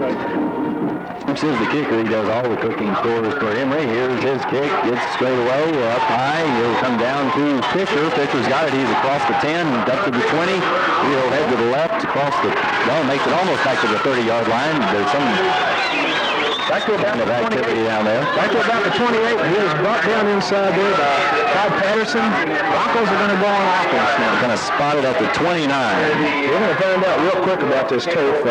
This is the kicker. He does all the cooking chores for Emery. Here's his kick. Gets straight away. Up high. He'll come down to Fisher. Fisher's got it. He's across the 10. Up to the 20. He'll head to the left. Across the... Well, makes it almost back to the 30-yard line. There's some... Back to about the activity down there. Back to about the 28. He was brought down inside there by Todd Patterson. Broncos are going to go on offense now. Going to spot it at the 29. We're going to find out real quick about this turf.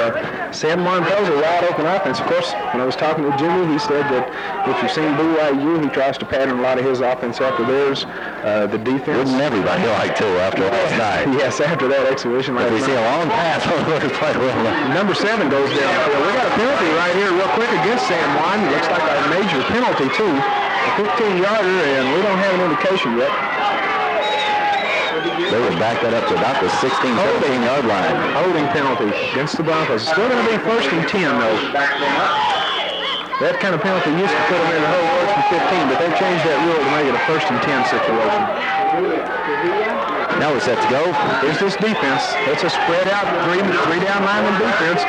San Juan throws a wide open offense. Of course, when I was talking to Jimmy, he said that if you've seen BYU, he tries to pattern a lot of his offense after theirs. The defense. Wouldn't everybody like to after last night? Yes, after that exhibition last night. We see a long pass. Number 7 goes down. We got a penalty right here real quick against San Juan. Looks like a major penalty, too. A 15-yarder, and we don't have an indication yet. They would back that up to about the 16, 17-yard line. Holding penalty against the Broncos. It's still going to be 1st and 10, though. That kind of penalty used to put them in the hole 1st and 15, but they've changed that rule to make it a 1st and 10 situation. Now we're set to go. Here's this defense. It's a spread out three-down lineman defense.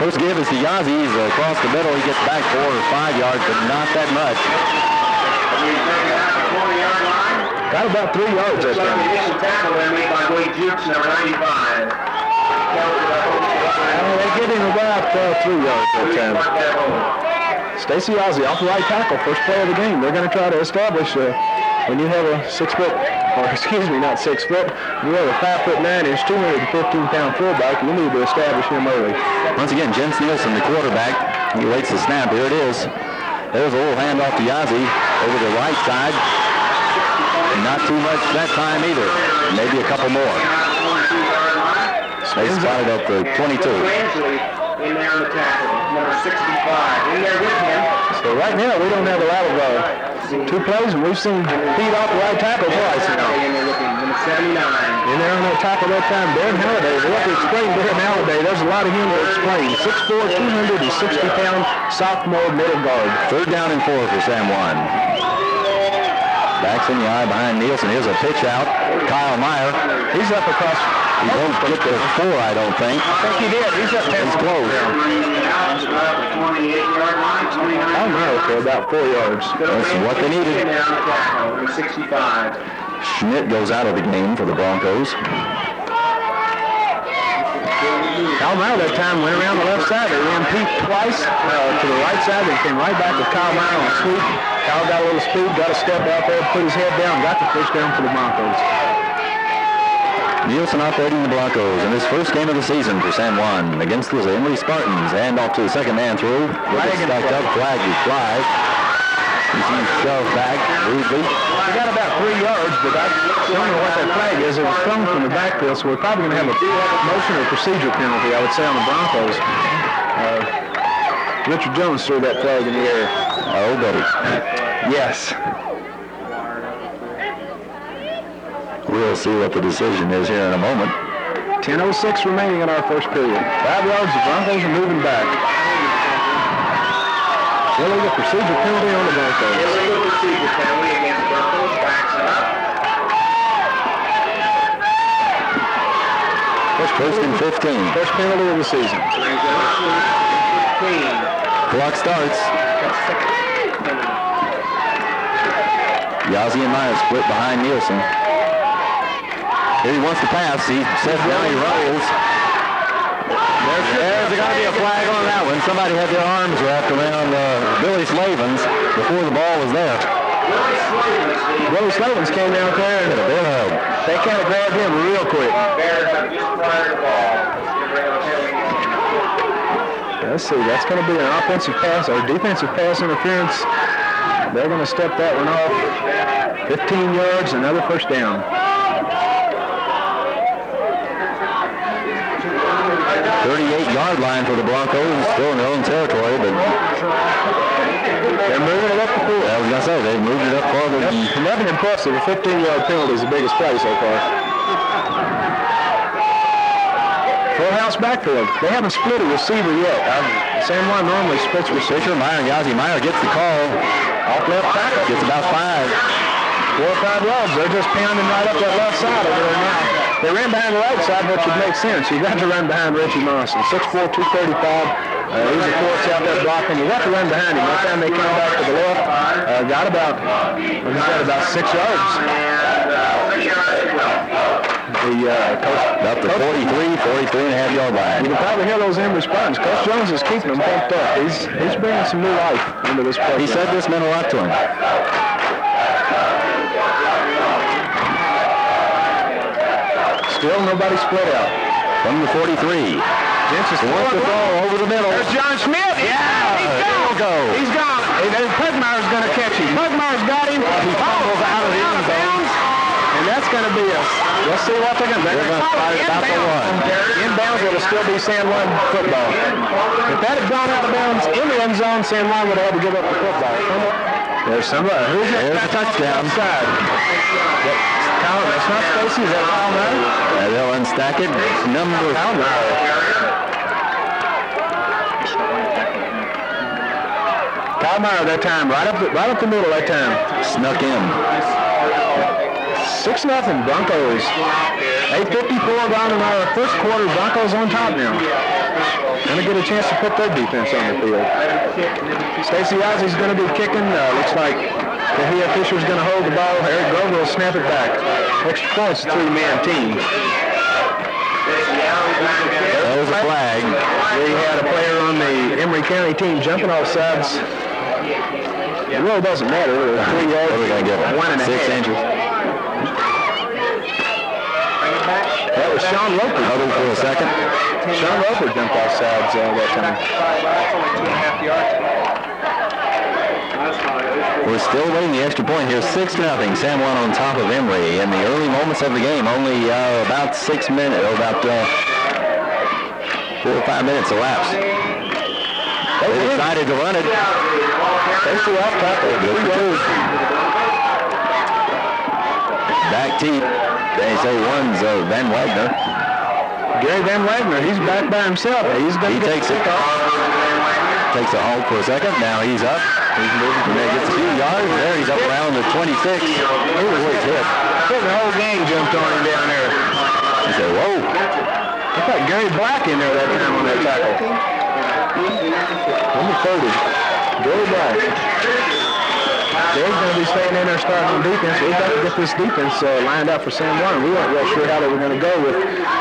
First give is to Yazzie. He's across the middle. He gets back 4 or 5 yards, but not that much. Got about 3 yards that time. They get him about 3 yards that time. Stacey Yazzie off the right tackle, first play of the game. They're going to try to establish when you have a 6 foot, or excuse me, not 6 foot, you have a 5'9", 215-pound fullback, you need to establish him early. Once again, Jens Nielsen, the quarterback, he waits the snap. Here it is. There's a little handoff to Yazzie over the right side. Not too much that time either. Maybe a couple more. They spotted at the 22. In there on the tackle, number 65. In there with him. So right now we don't have a lot of 2 plays, and we've seen feed off the right tackle twice now. In there with him, number 79. In there on that tackle that time, Darren Halliday. We have to explain Darren Halliday. There's a lot of him to explain. 6'4", 260-pound sophomore middle guard. 3rd down and 4 for San Juan. Backs in the eye behind Nielsen. Here's a pitch out. Kyle Meyer. He's up across. He won't get to 4, I don't think. I think he did. He's up past close. Kyle Meyer for about 4 yards. That's what they needed. 65. Schmidt goes out of the game for the Broncos. Kyle Meyer that time went around the left side. They ran Pete twice to the right side. They came right back with Kyle Meyer on a sweep. Kyle got a little speed, got a step out there, put his head down, got the first down for the Broncos. Nielsen operating the Broncos in his first game of the season for San Juan against the Emery Spartans. And off to the second man through. Stacked up, flag he flies. He's shoved back rudely. He got about 3 yards, but I don't know what that flag is. It was thrown from the backfield, so we're probably going to have a motion or procedure penalty, I would say, on the Broncos. Richard Jones threw that flag in the air. Oh, buddy. Yes. We'll see what the decision is here in a moment. 10:06 remaining in our first period. 5 yards, the Broncos are moving back. Illegal procedure penalty on the Broncos. Illegal procedure penalty against Broncos. Backs it up. First and 15. First penalty of the season. Clock starts. Yazzie and Meyer split behind Nielsen. Here he wants to pass. He says now he rolls. There's got to be a flag on that one. Somebody had their arms wrapped around Billy Slavens before the ball was there. Billy Slavens came out there and they kind of grabbed him real quick. Let's see, that's going to be an offensive pass or defensive pass interference. They're going to step that one off. 15 yards, another first down. 38-yard line for the Broncos, still in their own territory, but they're moving it up the field. I was going to say, they moved it up farther. Nothing impressive. A 15-yard penalty is the biggest play so far. Full house backfield. They haven't split a receiver yet. San Juan normally splits receiver. Meyer, Yazzie Meyer gets the call. Off left tackle. Gets about 5. 4 or 5 yards. They're just pounding right up that left side over there now. They ran behind the right side, which would make sense. You got to run behind Richie Monson. 6'4", 235. He's of course out there blocking. You got to run behind him. That time they came back to the left, got about 6 yards. About the 43.5 yard line. You can probably hear those Emery Spartans. Coach Jones is keeping them pumped up. He's bringing some new life into this program. He said this meant a lot to him. Still nobody split out. From the 43. Jensen wants the ball over the middle. There's John Schmidt. Yeah, he's gone. He's gone. Pugmire's going to catch him. Pugmire's got him. He fumbles out of the end zone. And that's going to be let's see what they're going to do. They're going to fight about the one. Inbounds, it'll still be San Juan football. If that had gone out of bounds in the end zone, San Juan would have had to give up the football. There's somebody. There's a touchdown. That's not Stacy. Is that Kyle Meyer? They'll unstack it. Number Kyle Meyer. Kyle Meyer that time, right up the middle that time. Snuck in. 6-0 Broncos. 8:54 gone in our first quarter. Broncos on top now. Gonna get a chance to put their defense on the field. Stacy Ozzy's gonna be kicking. Looks like Kahia Fisher's gonna hold the ball. Eric Grover will snap it back. Extra points, 3-man team. That was a flag. We had a player on the Emery County team jumping off sides. It really doesn't matter. 3 yards. What are we gonna give him? 1.5 inches. That was Sean Roper. Huddled for a second. Sean Roper jumped off sides that time. We're still waiting the extra point here. 6-0. San Juan on top of Emery in the early moments of the game. Only about 6 minutes, or about 4 or 5 minutes elapsed. They decided to run it. Stacy off tackle. Back deep. They say one's Van Wagner. Gary Van Wagner, he's back by himself. He takes it. Takes a hold for a second. Now he's up. He's moving. He gets a few yards. There he's up around the 26. He was hit. The whole gang jumped on him down there. He said, whoa. I thought Gary Black in there that time on that tackle. Number 30. Gary Black. Gary's going to be staying in there starting on defense. We've got to get this defense lined up for San Juan. We weren't real sure how they were going to go with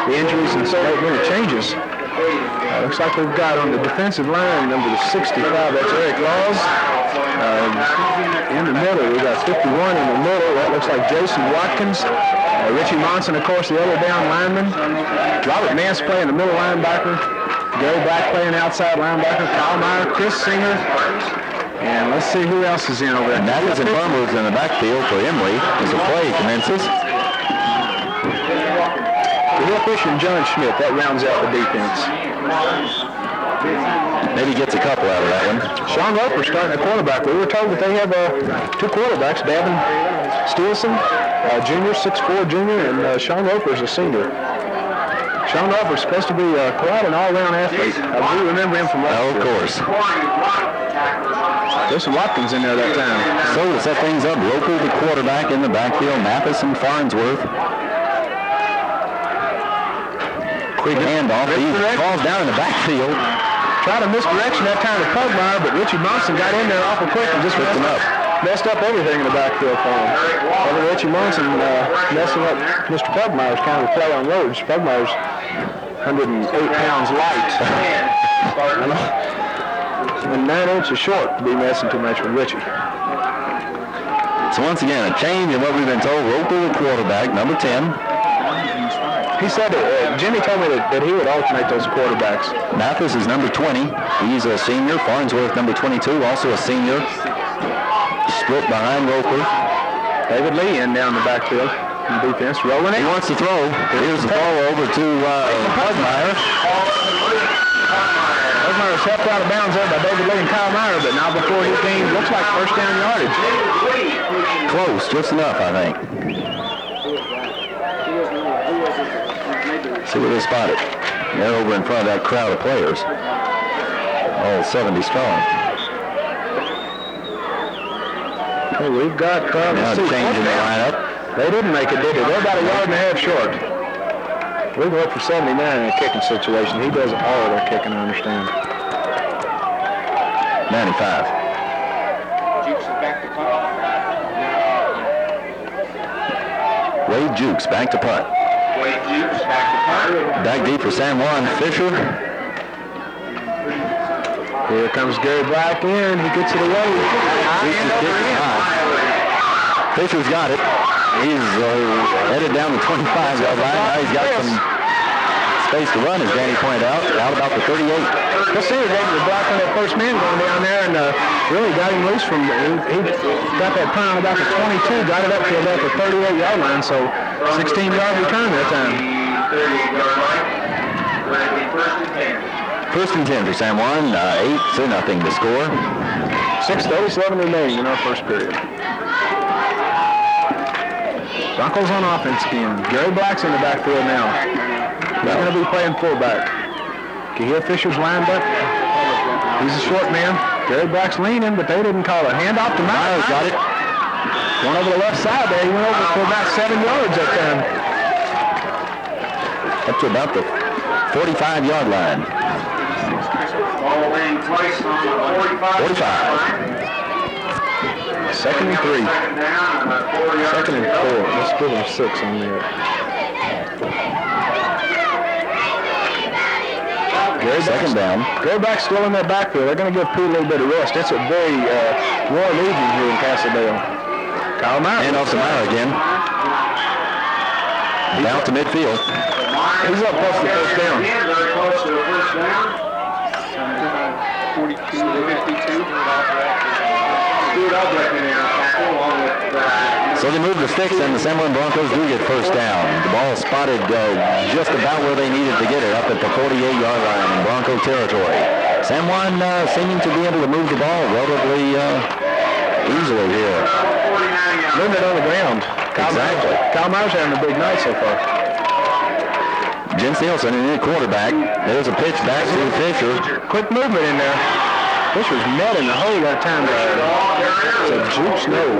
the injuries and so many changes. Looks like we've got on the defensive line number 65. That's Eric Laws. In the middle, we got 51 in the middle. That looks like Jason Watkins. Richie Monson, of course, the other down lineman. Robert Nance playing the middle linebacker. Gary Black playing outside linebacker. Kyle Meyer, Chris Singer. And let's see who else is in over there. Mathis and Farmer's in the backfield for Emery as the play commences. Will Fisher and John Schmidt, that rounds out the defense. Maybe gets a couple out of that one. Sean Roper starting at quarterback. We were told that they have 2 quarterbacks, Davin Steelson, junior, 6'4" junior, and Sean Roper's a senior. Sean Roper's supposed to be quite an all-around athlete. I do remember him from last year. Of course. There's some Watkins in there that time. So to set things up, Roper, the quarterback in the backfield, Mathis and Farnsworth. Quick handoff. He falls down in the backfield. Tried a misdirection that time to Pugmire, but Richie Monson got in there awful quick and just messed up everything in the backfield for him. Richie Monson messing up Mr. Pugmire's kind of a play on words. Pugmire's 108 pounds light. And 9 inches short to be messing too much with Richie. So once again, a change in what we've been told. Roper, the quarterback, number 10. He said Jimmy told me that he would alternate those quarterbacks. Mathis is number 20. He's a senior. Farnsworth, number 22, also a senior. Split behind Roper. David Lee in down the backfield in defense, rolling it. He wants to throw. Here's the ball over to Pugmire. Pugmire's helped out of bounds there by David Lee and Kyle Meyer, but now before he came, looks like first down yardage. Close, just enough, I think. See where they spot it. They're over in front of that crowd of players. All 70 strong. Well, we've got now changing the lineup. They didn't make it, did they? They're about a yard and a half short. We can look for 79 in a kicking situation. He does all of their kicking, I understand. 95. Jukes is back to punt. Wade Jukes back to punt. Wade Jukes back to punt. Back deep for San Juan. Fisher. Here comes Gary Black in. He gets it away. Fisher's got it. He's headed down the 25-yard line. Now he's got some space to run, as Danny pointed out about the 38. Cassier gave the block on that first man going down there and really got him loose from, he got that punt on about the 22, got it up to about the 38-yard line, so 16-yard return that time. 38-yard line. We're going to be first and 10. First and 10 for San Juan, 8-0 to score. 6:37 remaining in our first period. Broncos on offense again. Gary Black's in the backfield now. He's going to be playing fullback. Kahia Fisher's lined up. He's a short man. Gary Black's leaning, but they didn't call it. Hand off to Myers. Got it. One over the left side there. He went over for about 7 yards that time. Up to about the 45-yard line. Ball laying twice on the 45. 45. Second and 3. Second down, 4 yards. Second and 4. Let's give him 6 on there. Second down. Gary Black's still in that backfield. They're going to give Pete a little bit of rest. It's a very warm evening here in Castledale. Kyle Meyer. And off to Meyer again. Down to midfield. He's up close to the first down. Very close to the first down. 42 to 52. So they move the sticks, and the San Juan Broncos do get first down. The ball is spotted just about where they needed to get it, up at the 48-yard line in Bronco territory. San Juan seeming to be able to move the ball relatively easily here. Moving it on the ground. Exactly. Kyle Myers having a big night so far. Jens Nielsen in the quarterback. There's a pitch back to Fisher. Quick movement in there. Fisher's met in the hole that time. It's a juke snow.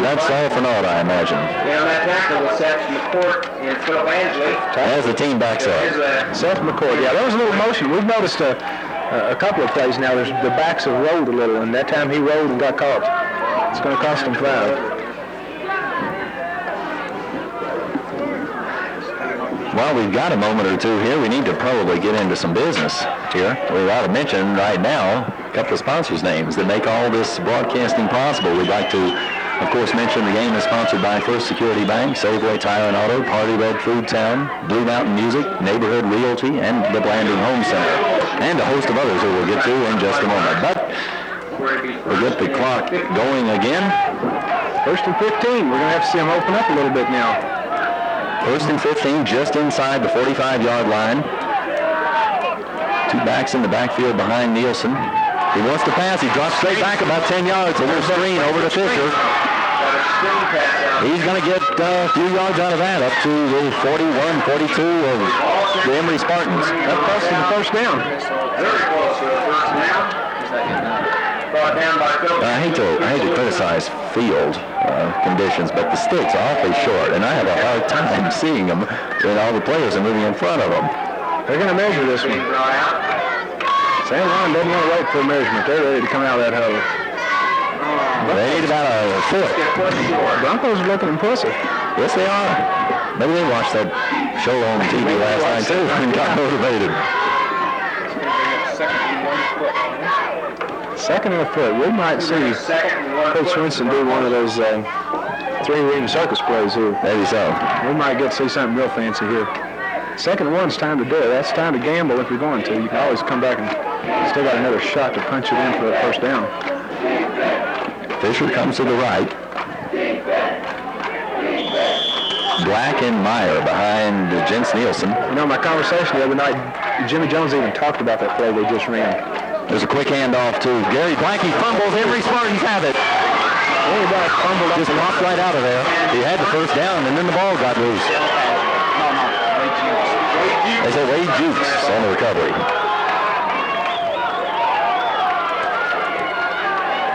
That's all for naught, I imagine. Yeah, that tackle was Seth McCourt and Phil Angley. As the team backs up. Seth McCourt. Yeah, there was a little motion. We've noticed a couple of plays now. The backs have rolled a little, and that time he rolled and got caught. It's going to cost him 5. Well, we've got a moment or two here. We need to probably get into some business here. We ought to mention right now a couple of sponsors' names that make all this broadcasting possible. We'd like to, of course, mention the game is sponsored by First Security Bank, Safeway Tire and Auto, Party Red Food Town, Blue Mountain Music, Neighborhood Realty, and the Blanding Home Center, and a host of others who we'll get to in just a moment. But we'll get the clock going again. First and 15. We're going to have to see him open up a little bit now. First and 15, just inside the 45-yard line. Two backs in the backfield behind Nielsen. He wants to pass. He drops straight back about 10 yards. A little screen over to Fisher. He's going to get a few yards out of that, up to the 41, 42 of the Emery Spartans. That's close to the first down. Very close to the first down. Brought down by Phil. I hate to criticize field conditions, but the sticks are awfully short, and I have a hard time seeing them when all the players are moving in front of them. They're going to measure this one. San Juan doesn't want to wait for a measurement. They're ready to come out of that hole. They need about a foot. Broncos are looking impressive. Yes, they are. Maybe they watched that show on TV last night, too, and got motivated. Second and a foot. We might see Coach Swenson do one of those three-ring circus plays here. Maybe so. We might get to see something real fancy here. Second and one's time to do it. That's time to gamble if you're going to. You can always come back and still got another shot to punch it in for that first down. Fisher comes to the right. Black and Meyer behind Jens Nielsen. You know, my conversation the other night, Jimmy Jones even talked about that play they just ran. There's a quick handoff to Gary Black. He fumbles. Emery Spartans have it. Gary Black fumbled. Just popped right out of there. He had the first down, and then the ball got loose. They say Wade Jukes on the recovery.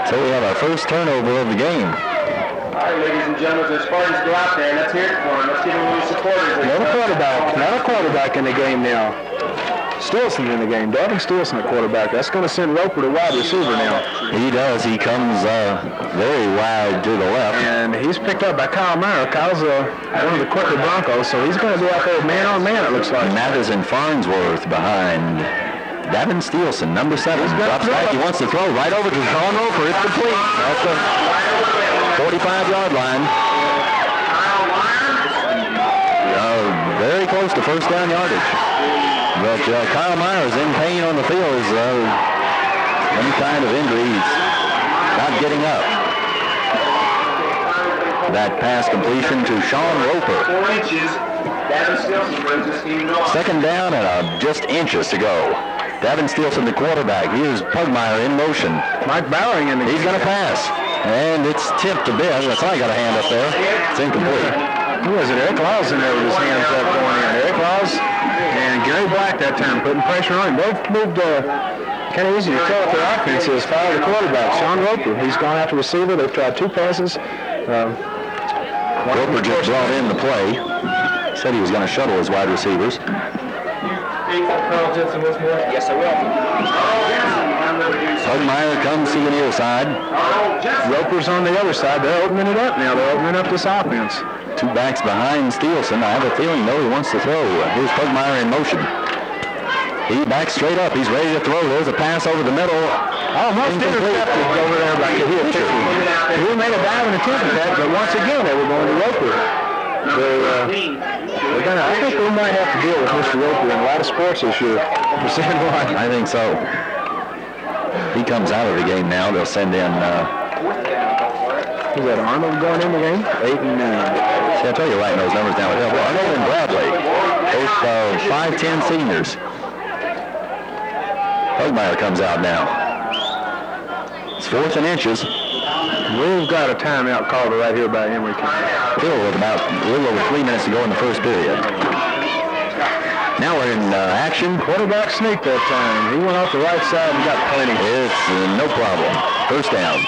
So we have our first turnover of the game. right, ladies and gentlemen, the Spartans go out there. Let's hear it for them. Let's give them a little supporters. Another quarterback in the game now. Stilson in the game. Devin Stilson at quarterback. That's going to send Roper to wide receiver now. He does. He comes very wide to the left. And he's picked up by Kyle Meyer. Kyle's one of the quicker Broncos, so he's going to be out there man on man, it looks like. Mathis and Farnsworth behind Devin Stilson, number 7. Drops back. He wants to throw right over to Sean Roper. It's complete. That's the 45-yard line. Very close to first down yardage. But Kyle Myers in pain on the field is some kind of injury. He's not getting up. That pass completion to Sean Roper. 4 inches. Davin Stilson brings this team off. Second down and just inches to go. Davin Stilson, the quarterback. Here's Pugmire in motion. Mike Bowering in the He's going to pass. And it's tipped a bit. That's why I got a hand up there. It's incomplete. Who was it? Eric Lyles in there with his hands up going in. Eric Lyles and Gary Black that time putting pressure on him. Both moved kind of easy to throw at their offenses. Follow the quarterback, Sean Roper. He's gone after receiver. They've tried 2 passes. Roper just brought in the play. Said he was going to shuttle his wide receivers. Yes, I will. Pugmire comes to the near side. Roper's on the other side. They're opening it up now. They're opening up this offense. 2 backs behind Stilson. I have a feeling, though, he wants to throw. Here's Pugmire in motion. He backs straight up. He's ready to throw. There's a pass over the middle. Almost intercepted over there by Kahir Fisher. He made a diving attempt at that, but once again, they were going to Roper. I think we might have to deal with Mr. Roper in a lot of sports this year. I think so. He comes out of the game now. They'll send in... Is that Arnold going in the game? 8 and 9. See, I'll tell you right those numbers now. Arnold and Bradley, both 5'10 seniors. Pugmire comes out now. It's 4th and inches. We've got a timeout called right here by Emery County. Still with about a little over 3 minutes to go in the first period. Now we're in action. Quarterback sneak that time. He went off the right side and got plenty. It's no problem. First down.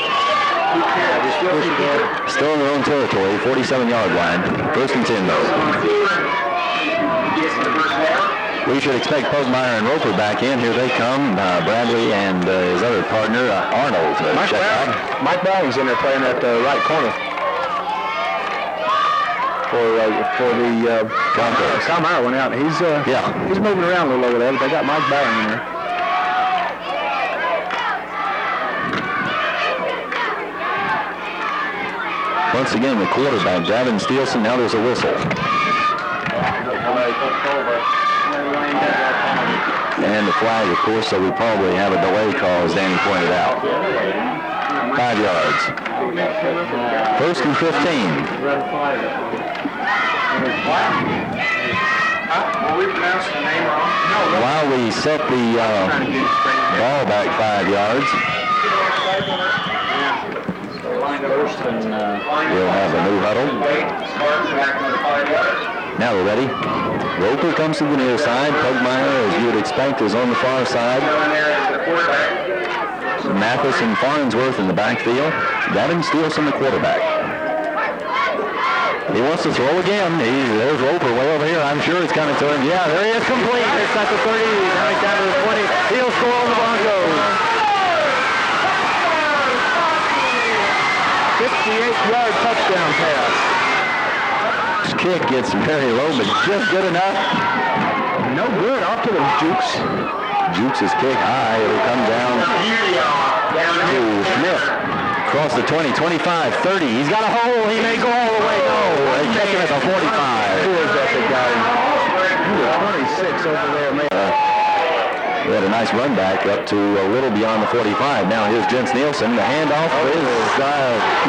Still in their own territory, 47-yard line. First and 10, though. We should expect Pugmire and Roper back in. Here they come. Bradley and his other partner, Arnold. Mike Bowling's in there playing at the right corner. For the Broncos. Kyle Meyer went out. He's moving around a little over there, but they got Mike Bowling in there. Once again, the quarterback, Davin Stilson. Now there's a whistle. And the flag, of course, so we probably have a delay call, as Danny pointed out. 5 yards. First and 15. While we set the ball back 5 yards, we'll have a new huddle. Now we're ready. Roper comes to the near side. Pugmire, as you would expect, is on the far side. Mathis and Farnsworth in the backfield. Davin Stilson, the quarterback. He wants to throw again. There's Roper way over here. I'm sure it's coming to him. Yeah, there he is, complete. It's at the 30. Now he's down to the 20. He'll score on the Broncos. 58-yard touchdown pass. This kick gets very low, but just good enough. No good. Off to the Jukes. Jukes' kick high. It'll come down to Smith. Across the 20, 25, 30. He's got a hole. He may go all the way. No, they catch him at the 45. Who is that that got him? He was 26 over there, man. We had a nice run back up to a little beyond the 45. Now here's Jens Nielsen. The handoff is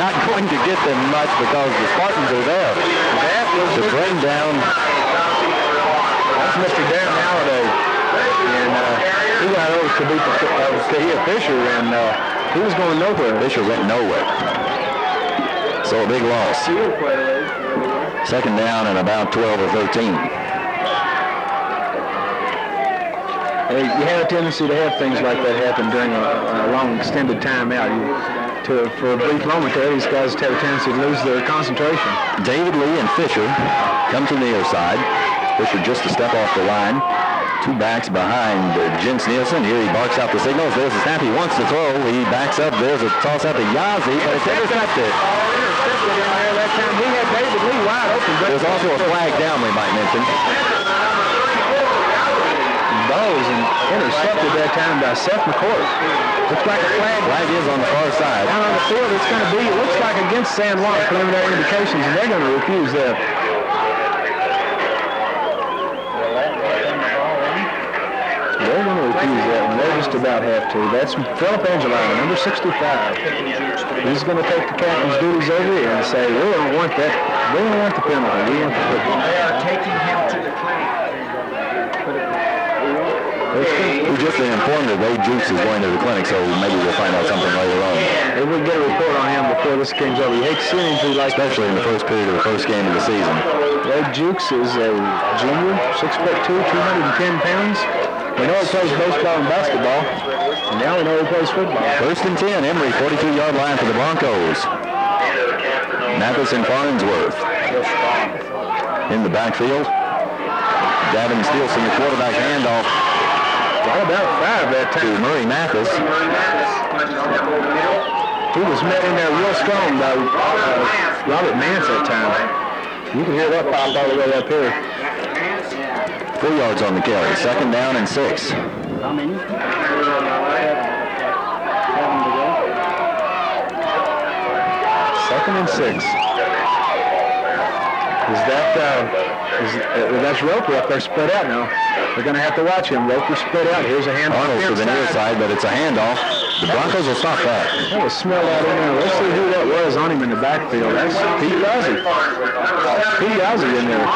not going to get them much because the Spartans are there. That was to bring down. That's Mr. Darren Halliday. And he got over to beat Kahir Fisher, and he was going nowhere. Fisher went nowhere. So a big loss. Second down and about 12 or 13. You have a tendency to have things like that happen during a long extended timeout. for a brief moment there, these guys have a tendency to lose their concentration. David Lee and Fisher come to the near side. Fisher just a step off the line. Two backs behind Jens Nielsen. Here he barks out the signals. There's a snap. He wants to throw. He backs up. There's a toss out to Yazzie, but it's intercepted. Intercepted in there that time. He had David Lee wide open. There's also a flag down, we might mention. Bowes and intercepted that time by Seth McCourt. Looks like a flag. Flag is on the far side. Down on the field, it's going to be, it looks like against San Juan, preliminary indications, and they're going to refuse that. They're going to refuse that one. They're just about have to. That's Philip Angelino, number 65. He's going to take the captain's duties over here and say, we don't want that. We don't want the penalty. We want the football. They are taking him to the clinic. We just informed that Wade Jukes is going to the clinic, so maybe we'll find out something later on. If we get a report on him before this game's over, you hate to see an injury like that. Especially in the first period of the first game of the season. Wade Jukes is a junior, 6'2", 210 pounds. We know he plays baseball and basketball, and now we know he plays football. First and 10, Emery, 42-yard line for the Broncos. Mathis and Farnsworth in the backfield. Gavin Steelson, the quarterback handoff. Got about 5 that time. To Murray Mathis. He was met in there real strong by Robert Mance that time. You can hear that pop all the way up here. 4 yards on the carry. Second down and 6. How many? 7 to go. Second and 6. That's Roper up there spread out now. They're going to have to watch him. Roper spread out. Here's a handoff. Arnold to the near side, but it's a handoff. The Broncos will stop that. That was smelled out in there. Let's see who that was on him in the backfield. That's Pete Yazzie. Pete Yazzie in there.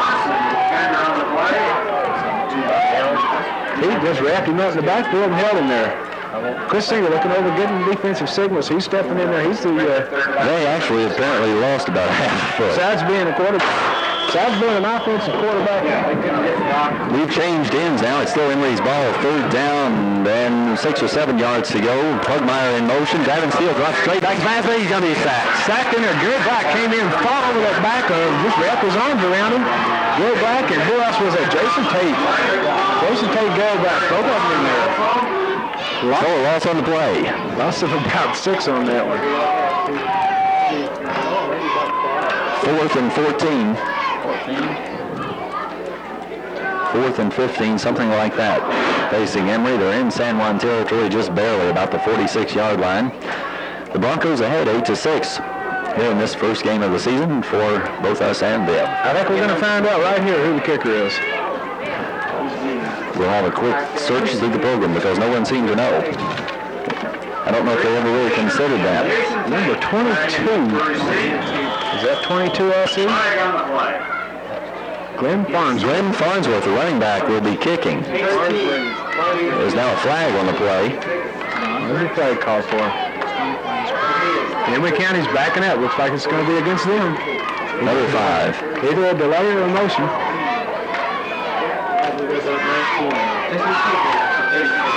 Pete just wrapped him up in the backfield and held him there. Chris Singer looking over, getting defensive signals. He's stepping in there. He's the... They actually apparently lost about half a foot. Besides being a quarterback, besides being an offensive quarterback, we've changed ends now. It's still Emery's ball. Third down and 6 or 7 yards to go. Pugmire in motion. Gavin Steele drops straight back fast, but he's going to be sacked. Sacked in there. Gary Black came in, fought over that back, just wrapped his arms around him. Gary Black and who else was that? Jason Tate. Jason Tate, Gary Black, both of them in there. Loss on the play. Loss of about 6 on that one. 4th and 14. 4th and 15, something like that. Facing Emery, they're in San Juan territory just barely, about the 46-yard line. The Broncos ahead 8-6 here in this first game of the season for both us and them. I think we're going to find out right here who the kicker is. We'll have a quick search through the program because no one seemed to know. I don't know if they ever really considered that. Number 22. Is that 22 LC? Glenn Farnsworth. Glenn Farnsworth, the running back, will be kicking. There's now a flag on the play. What's the flag called for? Emery County's backing up. Looks like it's going to be against them. Another 5. Either a delay or a motion.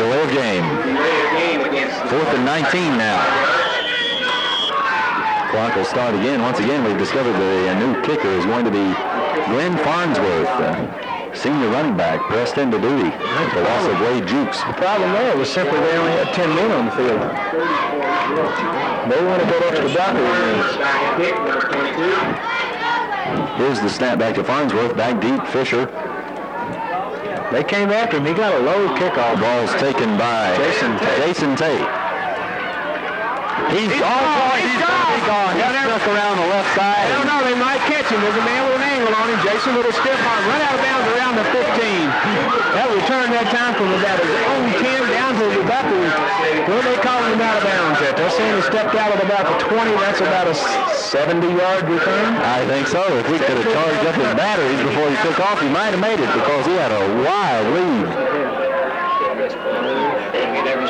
Delay of game. 4th and 19 now. Clock will start again. Once again, we've discovered the new kicker is going to be Glenn Farnsworth, senior running back, pressed into duty. The loss of Wade Jukes. The problem there was simply they only had 10 men on the field. They want to go up to the blocker. Here's the snap back to Farnsworth. Back deep, Fisher. They came after him. He got a low kickoff. Ball's taken by Jason Tate. He's gone. He's gone. He's stuck around the left side. I don't know. They might catch him. There's a man with an angle on him. Jason with a stiff arm. Run out of bounds around the 15. That returned that time from about his own 10 down to about the, where they calling him out of bounds at? They're saying he stepped out at about the 20. That's about a 70-yard return. I think so. If we could have charged up his batteries before he took off, he might have made it because he had a wild lead.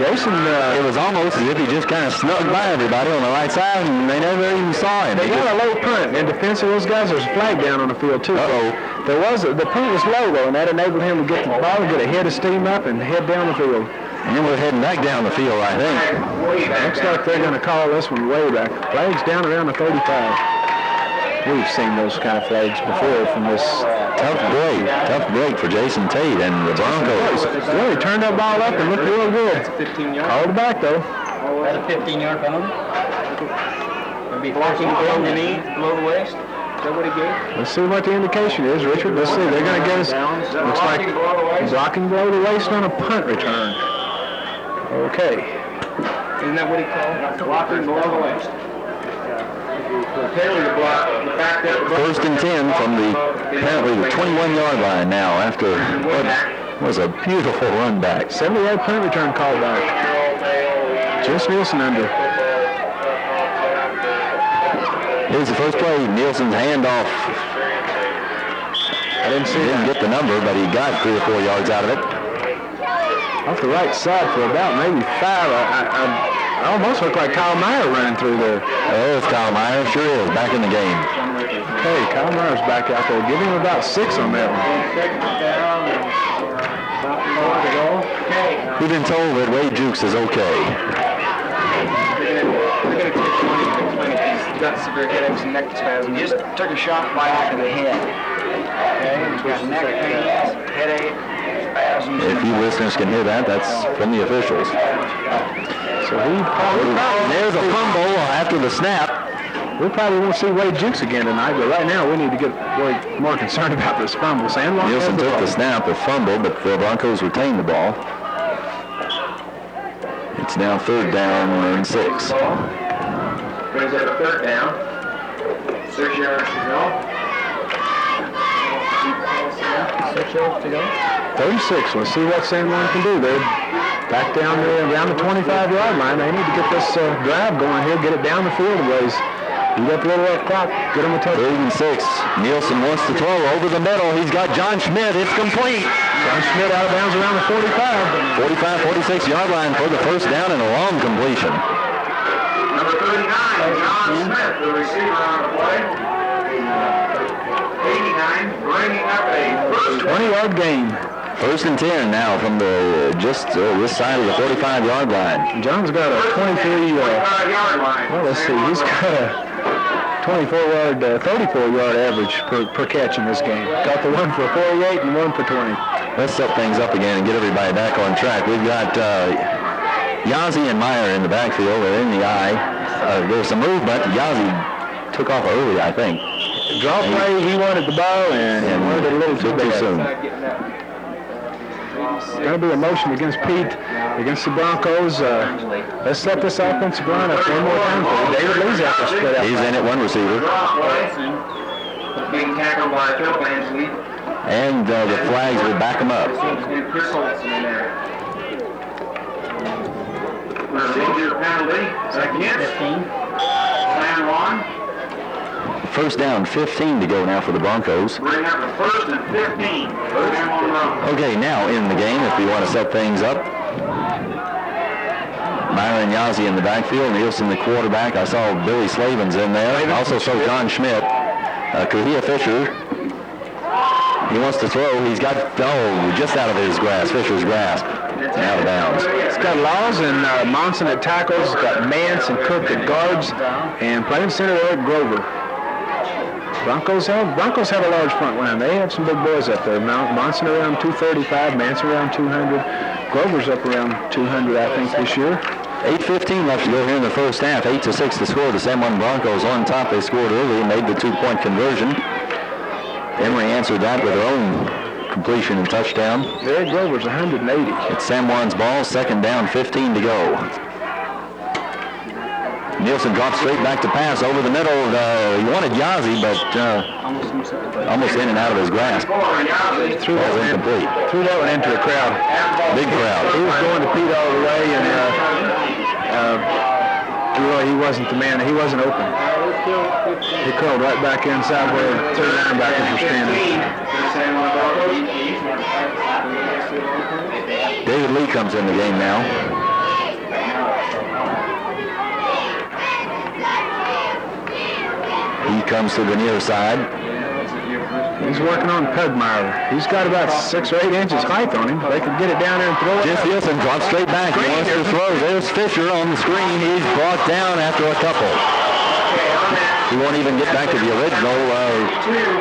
Jason, it was almost as if he just kind of snuck by everybody on the right side, and they never even saw him. They got a low punt. In defense of those guys, there's a flag down on the field, too. Uh-oh. The punt was low, though, and that enabled him to get the ball, get a head of steam up, and head down the field. And we're heading back down the field, I think. Looks like they're going to call this one way back. Flags down around the 35. We've seen those kind of flags before from this. Tough break for Jason Tate and the Broncos. Really turned that ball up and looked real good. That's 15 yards. Called it back, though. That's a 15-yard penalty. It'll be blocking below the knee, below the waist. Is that what he gave? Let's see what the indication is, Richard. Let's see. They're going to get us, looks like blocking below the waist on a punt return. Okay. Isn't that what he called? Blocking below the waist. First and 10 from apparently the 21-yard line now after what was a beautiful run back. 70-yard punt return called back. Just Nielsen under. Here's the first play. Nielsen's handoff. I didn't see Didn't get the number, but he got 3 or 4 yards out of it. Off the right side for about maybe 5. I almost look like Kyle Meyer running through there. Oh, it's Kyle Meyer. Sure is. Back in the game. Okay, Kyle Meyer's back out there. Give him about 6 on that one. We've been told that Wade Jukes is okay. He's got severe headaches and neck spasms. He just took a shot right to the head. Okay, he's got neck pain, headache, spasms. If you listeners can hear that, that's from the officials. So There's a fumble after the snap. we probably won't see Wade Jukes again tonight, but right now we need to get more concerned about this fumble. Nielsen took the snap, the fumble, but the Broncos retained the ball. It's now 3rd down and 6. Brings up a 3rd down. 6 yards to go. 6 yards to go. 36. Let's see what San Juan can do. They're back down there around the 25-yard line. They need to get this drive going here, get it down the field a ways. Heat up a little of that clock. Get him a touchdown. 3rd and 6. Nielsen wants to throw over the middle. He's got John Schmidt. It's complete. John Schmidt out of bounds around the 45. 46-yard line for the first down and a long completion. Number 39, John Smith, the receiver on the play. 89, bringing up a first 20-yard gain. 1st and 10 now from the this side of the 45-yard line. John's got a 5-yard line. well, let's see, he's got a 34-yard average per catch in this game. Got the one for 48 and one for 20. Let's set things up again and get everybody back on track. We've got Yazzie and Meyer in the backfield. They're in the eye. There's some movement. Yazzie took off early, I think. Draw play, he wanted the ball and wanted it a little too soon. Going to be a motion against Pete, against the Broncos. Let's set this offensive line up one more time. David Lee's out there split out. He's in at one receiver. Being tackled by Phil Bansley. And the flags will back him up. Chris Olsen in there. There's an injury penalty. Against San Juan. First down, 15 to go now for the Broncos. Bring up the 1st and 15. Okay, now in the game, if we want to set things up. Meyer and Yazzie in the backfield. Nielsen, the quarterback. I saw Billy Slavens in there. I also saw John Schmidt. Kahia Fisher. He wants to throw. He's got, just out of his grasp, Fisher's grasp. Out of bounds. It's got Laws and Monson at tackles. It's got Mance and Cook at guards. And playing center, Eric Grover. Broncos have a large front line. They have some big boys up there. Monson around 235, Mance around 200. Grover's up around 200, I think, this year. 8:15 left to go here in the first half. 8-6 to score. The San Juan Broncos on top. They scored early and made the 2-point conversion. Emery answered that with their own completion and touchdown. Eric Grover's 180. It's San Juan's ball. 2nd down, 15 to go. Nielsen drops straight back to pass over the middle. He wanted Yazzie, but almost in and out of his grasp. Threw that one into the crowd. Big crowd. He was going to Pete all the way, and he wasn't the man. He wasn't open. He curled right back inside where the 3 linebackers were standing. David Lee comes in the game now. He comes to the near side. He's working on Pugmire. He's got about 6 or 8 inches height on him. They could get it down there and throw it. Jeff Nielsen drops straight back. He wants to throw. There's Fisher on the screen. He's brought down after a couple. He won't even get back to the original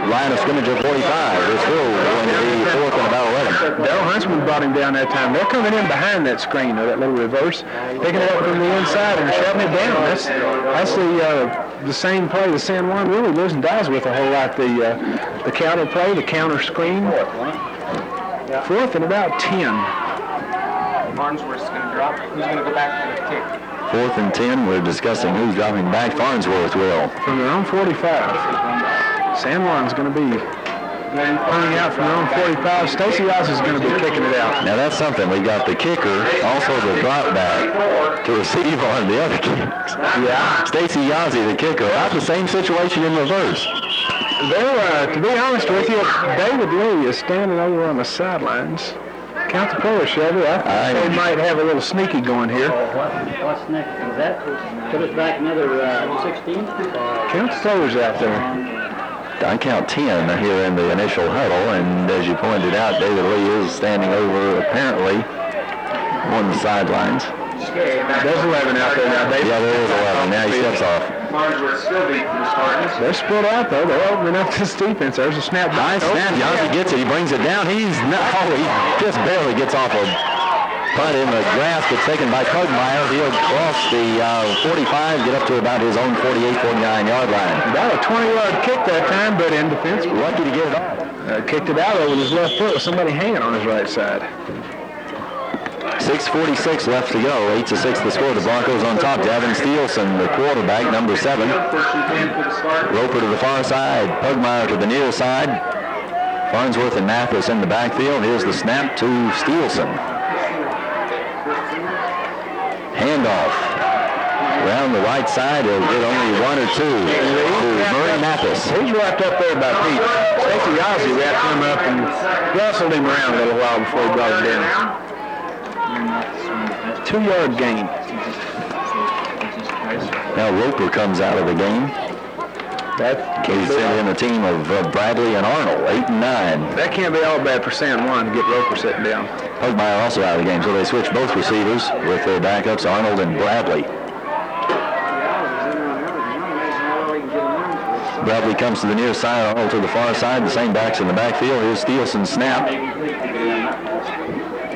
line of scrimmage of 45. They're still going to be fourth and about 11. Darrell Huntsman brought him down that time. They're coming in behind that screen, that little reverse, picking it up from the inside and shoving it down. That's the same play the San Juan really lives and dies with a whole lot. The counter play, the counter screen. Fourth and about 10. Farnsworth's going to drop. Who's going to go back to the kick? 4th and 10. We're discussing who's dropping back. Farnsworth will. From their own 45. San Juan's going to be punting out from their own 45. Stacy Oz is going to be kicking it out. Now that's something. We've got the kicker, also the drop back to receive on the other kicks. Yeah. Stacy Yazzie, the kicker. About the same situation in reverse. They're, to be honest with you, David Lee is standing over on the sidelines. Count the players, Shelby. I think they might have a little sneaky going here. What's next? Is that put us back another 16? Count the players out there. I count 10 here in the initial huddle, and as you pointed out, David Lee is standing over apparently on the sidelines. There's 11 out there now, David. Yeah, there is 11. Now he steps off. They're spread out, though. They're opening up this defense. There's a snap. Nice snap. Yazzie gets it. He brings it down. He just barely gets off a punt in the grass, but taken by Pugmire. He'll cross the 45, get up to about his own 48, 49-yard line. About a 20-yard kick that time, but in defense. Lucky to get it off. Kicked it out over his left foot with somebody hanging on his right side. 6:46 left to go. 8-6 the score. The Broncos on top. Davin Steelson, the quarterback, number 7. Roper to the far side. Pugmire to the near side. Farnsworth and Mathis in the backfield. Here's the snap to Steelson. Handoff. Around the right side, he'll get only 1 or 2 to Murray Mathis. He's wrapped up there by Pete. Stacy Ozzie wrapped him up and wrestled him around a little while before he brought him down. 2-yard gain. Now Roper comes out of the game. He's sent in a team of Bradley and Arnold, 8 and 9. That can't be all bad for San Juan to get Roper sitting down. Pugmire also out of the game, so they switch both receivers with their backups, Arnold and Bradley. Bradley comes to the near side, Arnold to the far side, the same backs in the backfield. Here's Steelson's snap.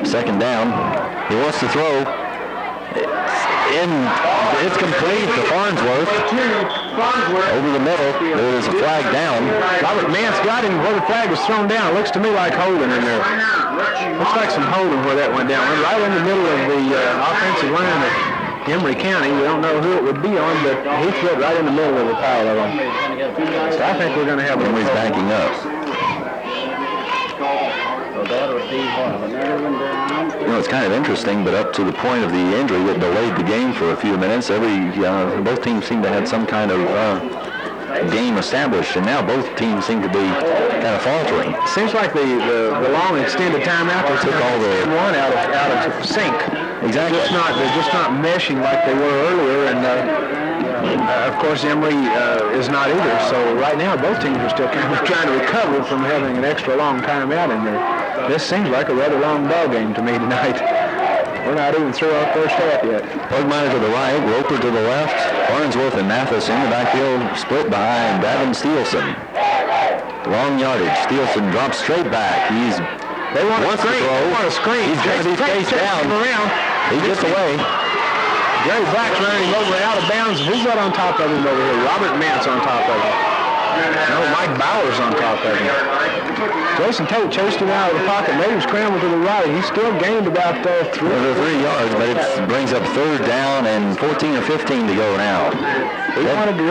2nd down. He wants to throw. It's complete to Farnsworth. Over the middle. There is a flag down. Robert Mance got him where the flag was thrown down. It looks to me like holding in there. Looks like some holding where that went down. Right in the middle of the offensive line of Emery County. We don't know who it would be on, but he threw it right in the middle of the pile of them. So I think we're going to have a... Emery's backing up. You know, it's kind of interesting, but up to the point of the injury that delayed the game for a few minutes, both teams seem to have some kind of game established, and now both teams seem to be kind of faltering. Seems like the long extended timeout they took all the one out of sync. Exactly. They're just not meshing like they were earlier, and of course Emery is not either. So right now both teams are still kind of trying to recover from having an extra long timeout in there. This seems like a rather long ball game to me tonight. We're not even through our first half yet. Pugmire to the right, Roper to the left, Farnsworth and Mathis in the backfield, split behind Davin Steelson. Long yardage. Steelson drops straight back. They want a screen. They want a screen. He's going to be faced down. He gets away. Gary Black's running over out of bounds. Who's got on top of him over here? Robert Mance on top of him. No, Mike Bauer's on top of him. Jason Tate chased him out of the pocket, made him scramble to the right. He still gained about 3 yards, but it brings up 3rd down and 14 or 15 to go now. He wanted to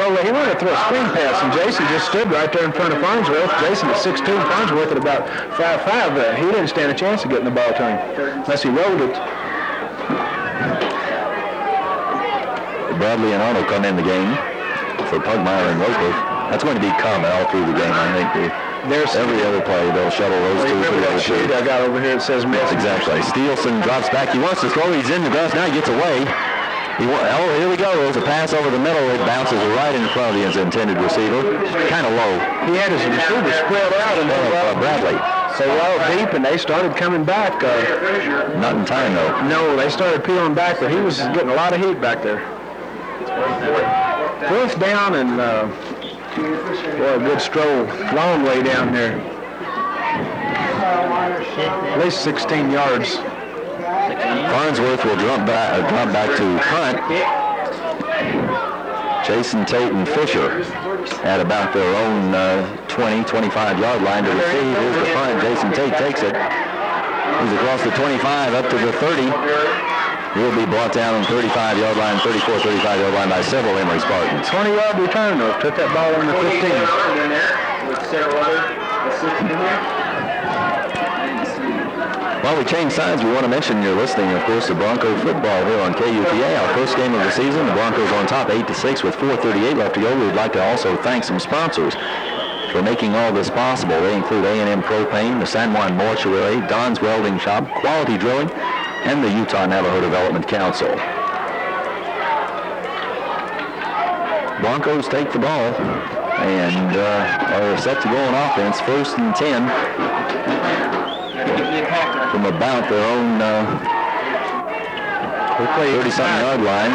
throw a screen pass, and Jason just stood right there in front of Farnsworth. Jason at 6'2", Farnsworth at about 5'5". He didn't stand a chance of getting the ball to him unless he rolled it. Bradley and Arnold come in the game for Pugmire and Roper. That's going to be common all through the game, I think. Every other play, they'll shuttle those two. Remember that sheet I got over here that says miss? Exactly. Steelson drops back. He wants to throw. He's in the grass. Now he gets away. Here we go. There's a pass over the middle. It bounces right in front of the intended receiver. Kind of low. He had his receiver spread out and Bradley. So deep, and they started coming back. Not in time, though. No, they started peeling back, but he was getting a lot of heat back there. Fourth down, and boy, a good stroll. Long way down there. At least 16 yards. Farnsworth will drop back to punt. Jason Tate and Fisher at about their own 20, 25-yard line to receive. Here's the punt. Jason Tate takes it. He's across the 25 up to the 30. He'll be brought down on 35-yard line, 34, 35-yard line by several Emery Spartans. 20-yard return, though. Took that ball on the 15. While we change sides, we want to mention you're listening, of course, to Bronco football here on KUPA. Our first game of the season, the Broncos on top 8-6 with 4:38 left to go. We'd like to also thank some sponsors for making all this possible. They include A&M Propane, the San Juan Mortuary, Don's Welding Shop, Quality Drilling, and the Utah Navajo Development Council. Broncos take the ball and are set to go on offense. 1st and 10 from about their own 30-something yard line.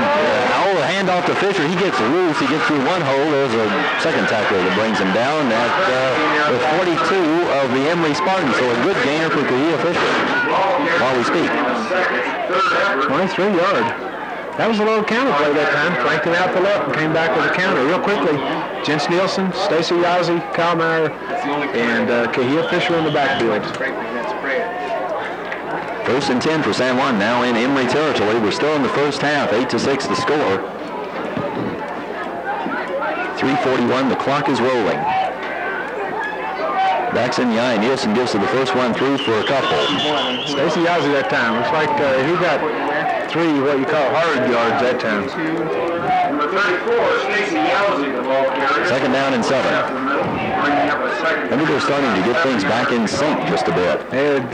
The handoff to Fisher. He gets loose. He gets through one hole. There's a second tackler that brings him down at the 42 of the Emery Spartans. So a good gainer for Kahia Fisher while we speak. 23 yard. That was a little counter play that time. Flanked it out the left and came back with a counter real quickly. Jens Nielsen, Stacy Yazzie, Kyle Meyer, and Kahia Fisher in the backfield. 1st and 10 for San Juan, now in Emery territory. We're still in the first half, 8-6 the score. 3:41, the clock is rolling. Backs in the eye, Nielsen gives to the first one through for a couple. Stacy Yazzie that time. Looks like he got 3 what you call hard yards that time. Number 34, Stacy Yazzie, the ball carrier. 2nd down and 7. I think they're starting to get things back in sync just a bit. They've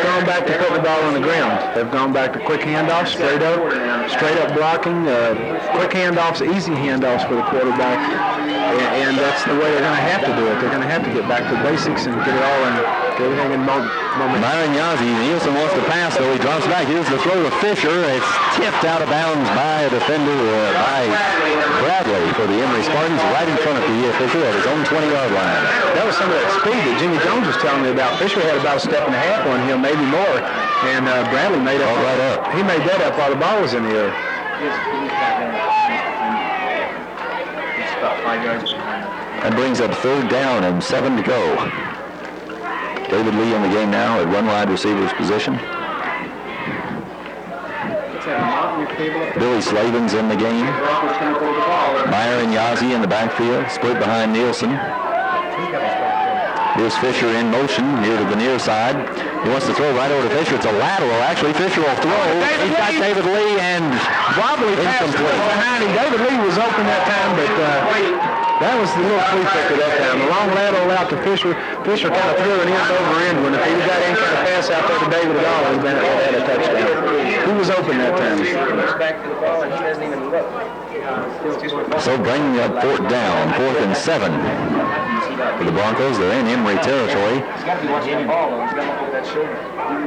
gone back to putting the ball on the ground. They've gone back to quick handoffs, straight up blocking, quick handoffs, easy handoffs for the quarterback, and that's the way they're going to have to do it. They're going to have to get back to basics and get it all in, get everything in momentum. Myron Yazzie, Nielsen wants to pass, though he drops back. Here's the throw to Fisher. It's tipped out of bounds by a defender, by Bradley for the Emery Spartans, right in front of Kahia Fisher at his own 20-yard line. That was some of that speed that Jimmy Jones was telling me about. Fisher had about a step and a half on him, maybe more, and Bradley made up right up. He made that up while the ball was in the air. That brings up 3rd down and 7 to go. David Lee in the game now at one wide receiver's position. Billy Slavin's in the game. Meyer and Yazzie in the backfield, split behind Nielsen. Here's Fisher in motion near to the near side. He wants to throw right over to Fisher. It's a lateral, actually. Fisher will throw. He's got David Lee and wobbly pass behind him. David Lee was open that time, but that was the little flea flicker that time. A long lateral out to Fisher. Fisher kind of threw an end over end. When if he got any kind of pass out there to David at all, he would have had a touchdown. He was open that time. So bringing up 4th down, 4th and 7 for the Broncos. They're in Emery territory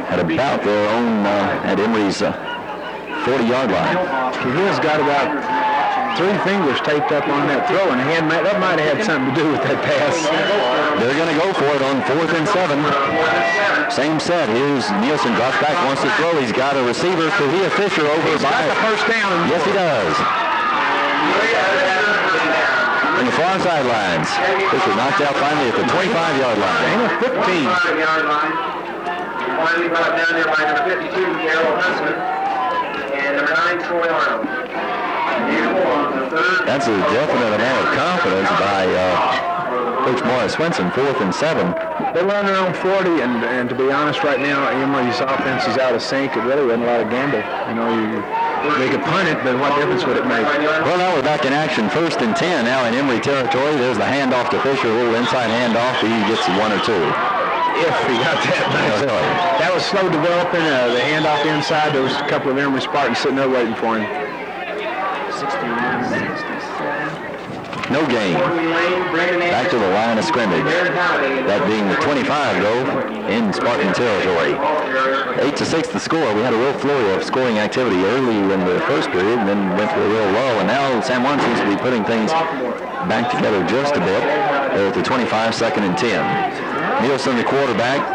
at about their own, at Emery's 40-yard line. He has got about 3 fingers taped up on that throw, and that might have had something to do with that pass. They're going to go for it on 4th and 7. Same set. Here's Nielsen, drops back, wants to throw. He's got a receiver, Kahia Fisher over He's got the first down. Yes, he does. On the far sidelines. Fisher knocked out finally at the 25-yard line. And a 15. Finally brought down there by number 52, Carol Huntsman, and number 9, Troy Arnold. That's a definite amount of confidence by Coach Morris Swenson, 4th and 7. They're running on 40, and to be honest, right now, Emery's offense is out of sync. It really wasn't a lot of gamble. You know, they could punt it, but what difference would it make? Well, now we're back in action. 1st and 10 now in Emery territory. There's the handoff to Fisher, a little inside handoff. He gets 1 or 2. If he got that. That was slow developing. The handoff inside, there was a couple of Emery Spartans sitting there waiting for him. No gain. Back to the line of scrimmage. That being the 25, though, in Spartan territory. 8-6 the score. We had a real flurry of scoring activity early in the first period and then went to a real lull. And now San Juan seems to be putting things back together just a bit. They're at the 25, 2nd and 10. Nielsen, the quarterback.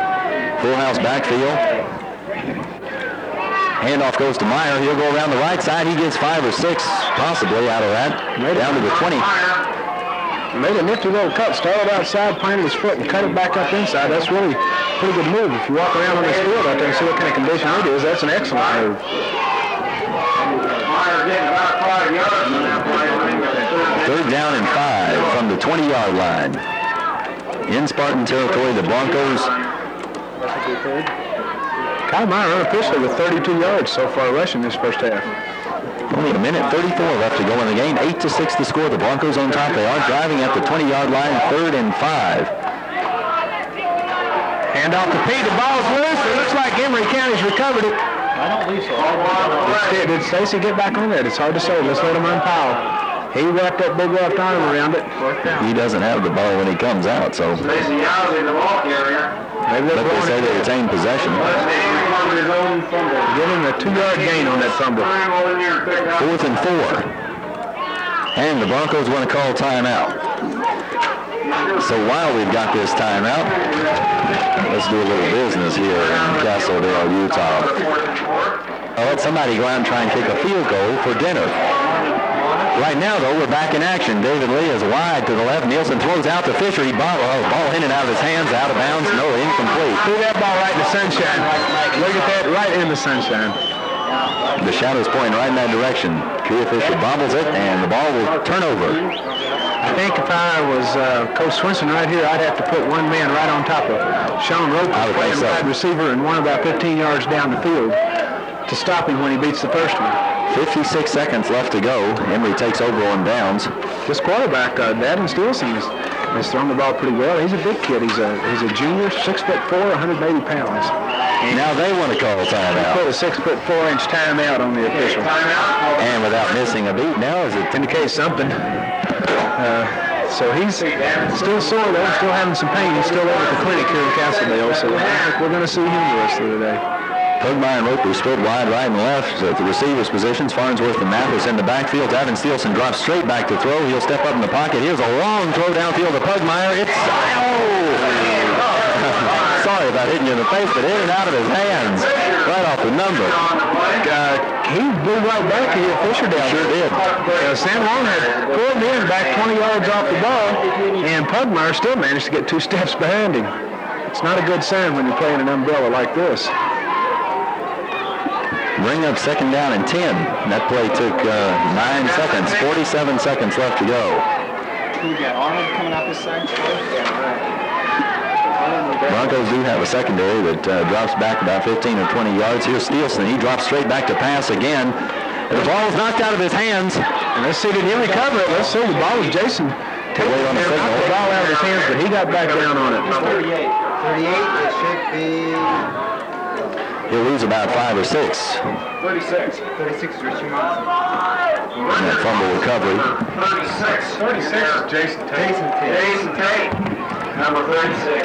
Full house backfield. Handoff goes to Meyer. He'll go around the right side. He gets 5 or 6 possibly out of that. Down to the 20. Made a nifty little cut. Started outside, planted his foot, and cut it back up inside. That's really a pretty good move. If you walk around on this field out there and see what kind of condition it is, that's an excellent move. Third down and 5 from the 20-yard line. In Spartan territory, the Broncos. Kyle Meyer unofficially with 32 yards so far rushing this first half. Only a minute 34 left to go in the game. 8-6 the score. The Broncos on top. They are driving at the 20-yard line. 3rd and 5. Hand off to Pete. The ball's loose. It looks like Emery County's recovered it. I don't believe so. Did Stacy get back on that? It's hard to say. Let's let him unpile. He wrapped that big left arm around it. He doesn't have the ball when he comes out, so. But they say they retain possession. Give him a 2-yard gain on that fumble. 4th and 4. And the Broncos want to call timeout. So while we've got this timeout, let's do a little business here in Castledale, Utah. I'll let somebody go out and try and kick a field goal for dinner. Right now, though, we're back in action. David Lee is wide to the left. Nielsen throws out to Fisher. Ball hit it out of his hands, out of bounds. No, incomplete. Threw that ball right in the sunshine. Look at that, right in the sunshine. The shadow's pointing right in that direction. Kia Fisher bobbles it, and the ball will turn over. I think if I was Coach Swenson right here, I'd have to put one man right on top of Sean Roper, playing wide receiver, and one about 15 yards down the field to stop him when he beats the first one. 56 seconds left to go. Emery takes over on downs. This quarterback, Davin Steelson, has thrown the ball pretty well. He's a big kid. He's a junior, 6'4", 180 pounds. And now they want to call timeout. Put a 6'4" timeout on the official. And without missing a beat now, as it indicates something. So he's still sore though, still having some pain. He's still over at the clinic here in Castledale, so I think we're going to see him the rest of the day. Pugmire and Roper split wide right and left at the receivers' positions. Farnsworth and Mathis in the backfield. Davin Steelson drops straight back to throw. He'll step up in the pocket. Here's a long throw downfield to Pugmire. Sorry about hitting you in the face, but in and out of his hands. Right off the number. He blew right back to Fisher down. Sure did. San Juan had pulled in back 20 yards off the ball, and Pugmire still managed to get 2 steps behind him. It's not a good sign when you're playing an umbrella like this. Bring up 2nd down and 10. That play took 9 seconds. 47 seconds left to go. We got Arnold coming out this side. Yeah, right. Broncos do have a secondary that drops back about 15 or 20 yards. Here's Steelson. He drops straight back to pass again. And the ball is knocked out of his hands. And let's see, did he recover it? Let's see, the ball was Jason. Wait on the signal. Knocked the ball out of his hands, but he got back down on it. 38. 38, it should be... He'll lose about 5 or 6. 36. 36 is Richie Monson. That fumble recovery. 36, Jason Tate. Jason Tate. Number 36.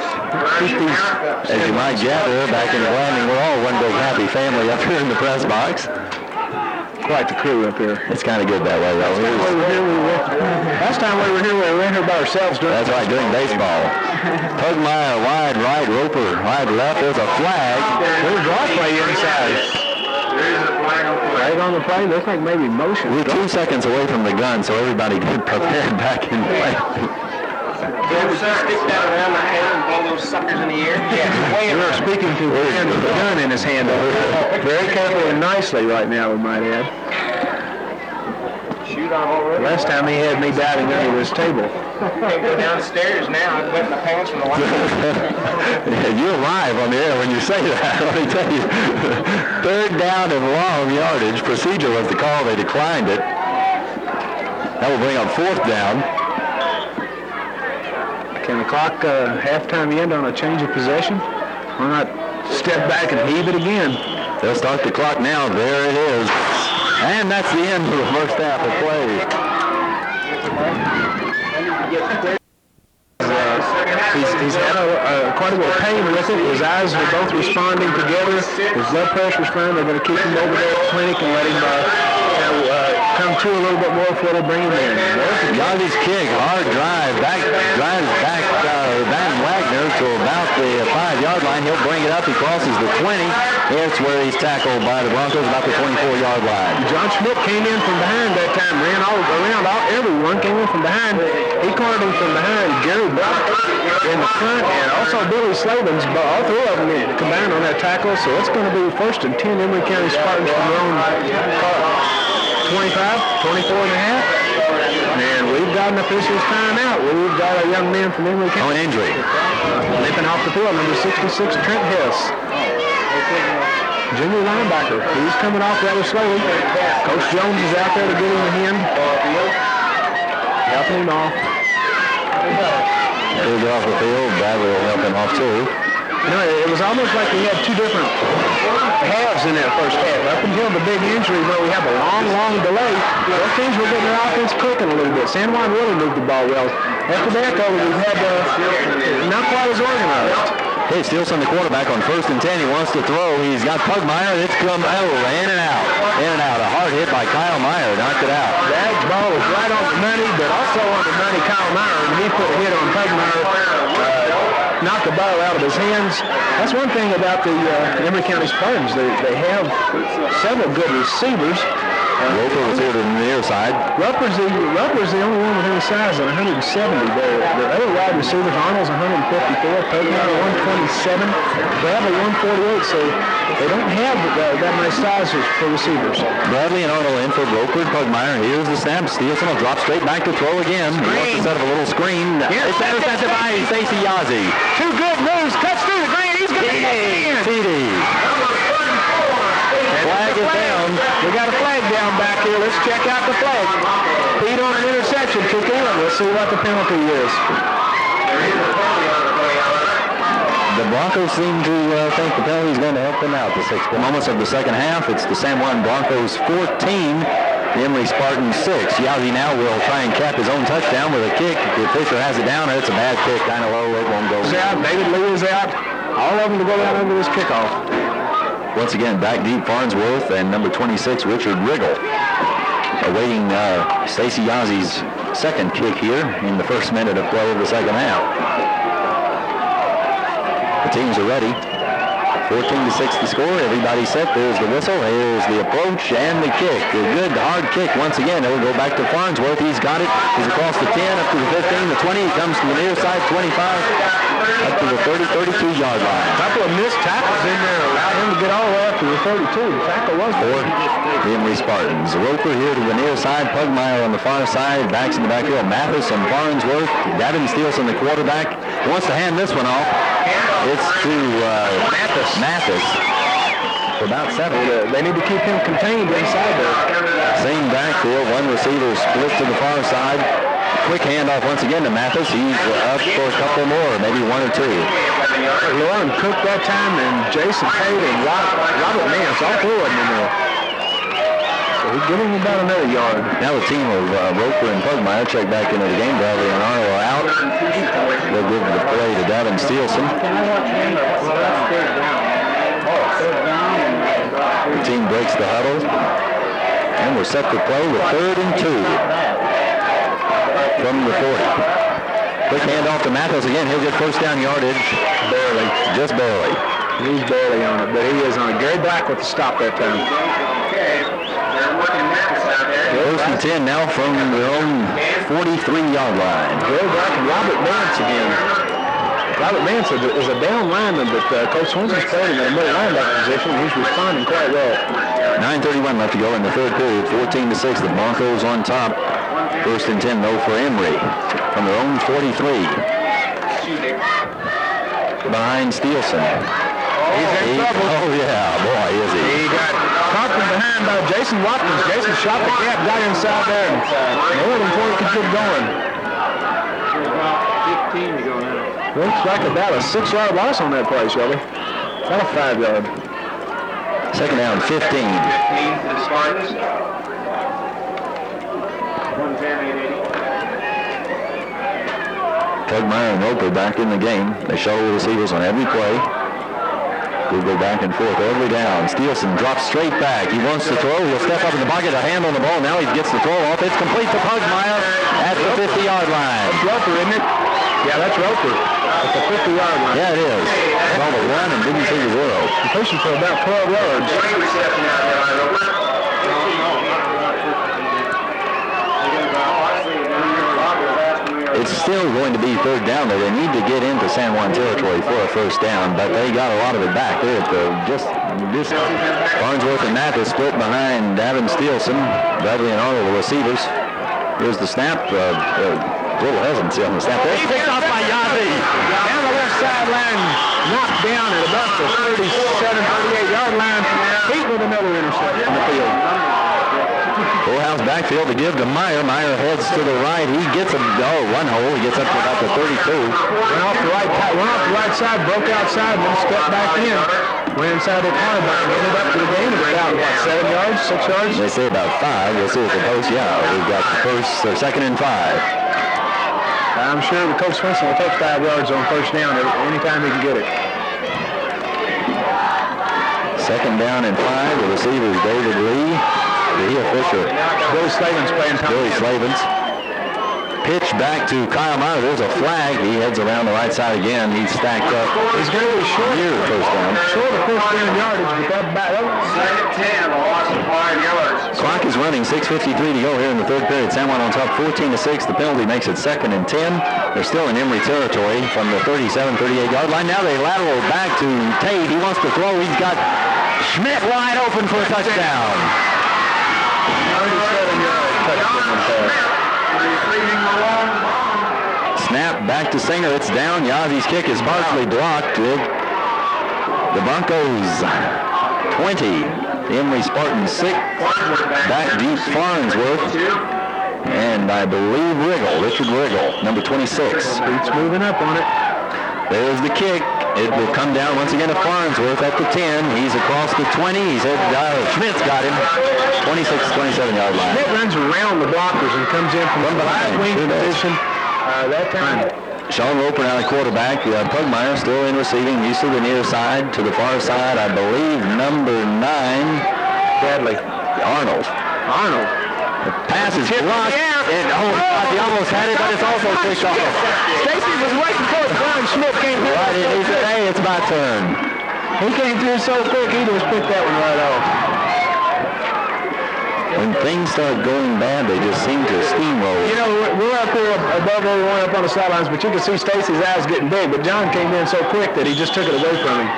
As you might gather, back in the landing, we're all one big happy family up here in the press box. Quite the crew up here. It's kind of good that way, though. Last time we were in here by ourselves. That's right, doing baseball. Pugmire wide right, Roper wide left. There's a flag. There's a draw play inside. Flag on the play. Looks like maybe motion. We're 2 seconds away from the gun, so everybody get prepared back in play. Stick that around my head and blow those suckers in the air. Yeah. We're speaking to a man with a gun in his hand. Very carefully and nicely right now, we might add. Shoot on already. Last time he had me diving under this table. Can't go downstairs now. I'm wetting my pants from the water. You're live on the air when you say that, let me tell you. 3rd down and long yardage. Procedure was the call. They declined it. That will bring up 4th down. Can the clock halftime end on a change of possession? Why not step back and heave it again? They'll start the clock now. There it is. And that's the end of the first half of play. He's had quite a bit of pain with it. His eyes are both responding together. His blood pressure's fine. They're going to keep him over there at the clinic and let him come to a little bit more before they bring him in. Yazzy's kick, hard drive, drives back Van Wagner to about the 5-yard line. He'll bring it up. He crosses the 20. It's where he's tackled by the Broncos about the 24-yard line. John Schmidt came in from behind that time, ran all around. Everyone came in from behind. He cornered him from behind. Gary Brock in the front, and also Billy Slavens, but all three of them combined on that tackle. So it's going to be 1st and 10 Emery County Spartans from their own 25, 24 and a half. And we've got an official's timeout. We've got a young man from Emery County. Oh, an injury. Limping off the field, number 66, Trent Hess. Junior linebacker. He's coming off rather slowly. Coach Jones is out there to get him a hand. Helping him off. He'll go off the field. Bradley will help him off too. You know, it was almost like we had two different halves in that first half. Up until the big injury where we have a long delay, those teams were getting their offense cooking a little bit. San Juan really moved the ball well. After that, though, we've had not quite as organized. Hey, Steelson, the quarterback, on 1st and 10. He wants to throw. He's got Pugmire. It's come in and out. In and out. A hard hit by Kyle Meyer. Knocked it out. That ball was right on the money, but also on the money, Kyle Meyer. And he put a hit on Pugmire. Knocked the ball out of his hands. That's one thing about the Emery County Spartans. They have several good receivers. Roper was here to the near side. Roper's the only one with any size at 170. The other wide receivers, Arnold's 154, Pugmire 127, Bradley 148, so they don't have that much size for receivers. Bradley and Arnold in for Roper and Pugmire. Here's the snap. Steelson will drop straight back to throw again. He wants to set up a little screen. It's intercepted by Stacy Yazzie. Two good moves, cuts through the green. He's going to get TD. Flag is down. We got a flag down back here. Let's check out the flag. Feet on an interception took in. We'll see what the penalty is. The Broncos seem to think the penalty is going to help them out. The 6 moments of the second half. It's the San Juan Broncos 14, the Emery Spartans 6. Yazzie now will try and cap his own touchdown with a kick. If Fisher has it down, it's a bad kick, kind of low. It won't go. He's out. David Lee is out. All of them to go down under this kickoff. Once again, back deep, Farnsworth and number 26, Richard Riggle, awaiting Stacy Yazzie's second kick here in the first minute of play of the second half. The teams are ready. 14-6 the score. Everybody set. There's the whistle. Here's the approach and the kick. A good hard kick once again. It will go back to Farnsworth. He's got it. He's across the 10, up to the 15, the 20. He comes to the near side, 25, up to the 30, 32-yard line. A couple of missed tackles in there allowed him to get all the way up to the 32. The tackle was for the Emery Spartans. Roper here to the near side. Pugmire on the far side. Backs in the backfield. Mathis and Farnsworth. Gavin Steelson, the quarterback. He wants to hand this one off. It's to Mathis. For about 7. They need to keep him contained inside there. Same backfield. One receiver split to the far side. Quick handoff once again to Mathis. He's up for a couple more, maybe one or two. Lauren Cook that time, and Jason Pate and Robert Nance, all four of them in there. So he's giving him about another yard. Now the team of Roper and Pugmire check back into the game. Bradley and Arnold are out. They'll give the play to Davin Steelson. The team breaks the huddle. And we're set to play with 3rd and 2 from the 40. Quick handoff to Mathis again. He'll get first down yardage. Barely. Just barely. He's barely on it, but he is on it. Gary Black with the stop that time. First and 10 now from their own 43-yard line. Gary Black and Robert Nance again. Robert Nance is a down lineman, but Coach Swenson's playing him in a middle linebacker position, and he's responding quite well. 9:31 left to go in the third period. 14-6. The Broncos on top. First and 10 though for Emery from their own 43. Behind Steelson. He's in trouble. Oh yeah, boy, is he. He got caught from behind by Jason Watkins. Jason shot the gap, got inside there, and more than 40 could get going. About 15 to go now. Looks like about a 6-yard loss on that play, Shelby. Not a 5-yard. Second down, 15. 15 for the Spartans. Tugmeyer and Roper back in the game. They show the receivers on every play. We'll go back and forth, early down. Steelson drops straight back. He wants to throw. He'll step up in the pocket, a hand on the ball. Now he gets the throw off. It's complete to Tugmeyer at the 50-yard line. That's Roper, isn't it? Yeah, that's Roper at the 50-yard line. Yeah, it is. Saw the run and didn't see the zero. He's pushing for about 12 yards. It's still going to be third down, though. They need to get into San Juan territory for a first down, but they got a lot of it back there. Just Farnsworth and Mathis split behind Adam Steelson. Bradley and Arnold, the receivers. Here's the snap. Little hesitancy on the snap. There. Picked off by Yazzie. Down the left sideline, knocked down at about the 37, 38-yard line. Heat with another interception on the field. Full house backfield to give to Meyer. Meyer heads to the right. He gets one hole. He gets up to about the 32. Went off the right side, broke outside, then stepped back in. Went inside the cornerback and ended up to the game about, 7 yards, 6 yards? They say about 5. We'll see at the post. Yeah, we've got the second and 5. I'm sure the Coach Swenson will take 5 yards on first down anytime he can get it. Second down and 5. The receivers David Lee, Raheel Fisher, Billy Slavin's playing time. Billy Slavins. Pitch back to Kyle Meyer. There's a flag. He heads around the right side again. He's stacked up. He's going to be short. Near the first down. Short of first down yardage, but that Second 10, a loss of 5 yards. Clock is running, 6:53 to go here in the third period. San Juan on top, 14-6. The penalty makes it second and 10. They're still in Emery territory from the 37, 38-yard line. Now they lateral back to Tate. He wants to throw. He's got Schmidt wide open for a touchdown. 37-yard touchdown pass. Snap back to Singer. It's down. Yazzie's kick is partially blocked. The Broncos 20. The Emery Spartans 6. Back deep Farnsworth. And I believe Richard Riggle, number 26. He's moving up on it. There's the kick. It will come down once again to Farnsworth at the 10. He's across the 20. He's Schmidt's got him. 26, 27-yard line. Schmidt runs around the blockers and comes in from behind wing position. That time. Sean Roper now the quarterback. Pugmeyer still in receiving. Used to the near side. To the far side, I believe, number 9. Bradley. Arnold. The pass is blocked. He almost had it, but it's also pushed off. Stacy was waiting for it. Brian Schmidt came through. Right, he said, hey, it's my turn. He came through so quick, he just picked that one right off. When things start going bad, they just seem to steamroll. You know, we're up here above everyone up on the sidelines, but you can see Stacy's eyes getting big. But John came in so quick that he just took it away from him.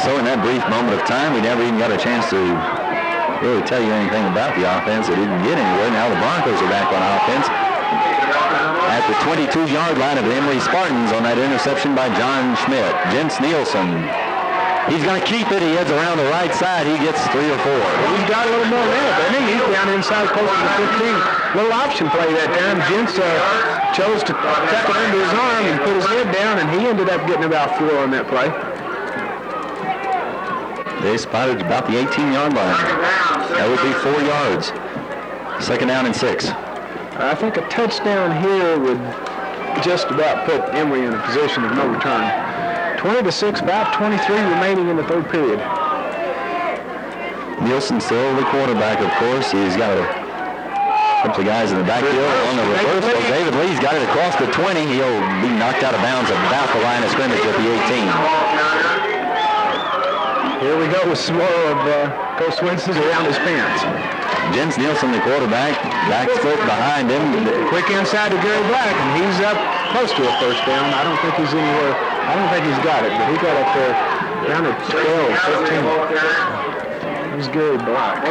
So in that brief moment of time, we never even got a chance to really tell you anything about the offense. It didn't get anywhere. Now the Broncos are back on offense at the 22-yard line of the Emery Spartans on that interception by John Schmidt. Jens Nielsen. He's going to keep it. He heads around the right side. He gets 3 or 4. Well, he's got a little more left. I think he's down inside close to the 15. Little option play that time. Jens chose to tuck it under his arm and put his head down, and he ended up getting about 4 on that play. They spotted about the 18-yard line. That would be 4 yards. Second down and 6. I think a touchdown here would just about put Emery in a position of no return. 20-6, 5:23 remaining in the third period. Nielsen still the quarterback, of course. He's got a couple of guys in the backfield on the reversal. David Lee's got it across the 20. He'll be knocked out of bounds about the line of scrimmage at the 18. Here we go with some more of Coach Swenson's around his pants. Jens Nielsen, the quarterback, back foot behind him. Quick inside to Gary Black, and he's up close to a first down. I don't think he's anywhere. I don't think he's got it, but he got up there down at 12, 15. He's Gary Black.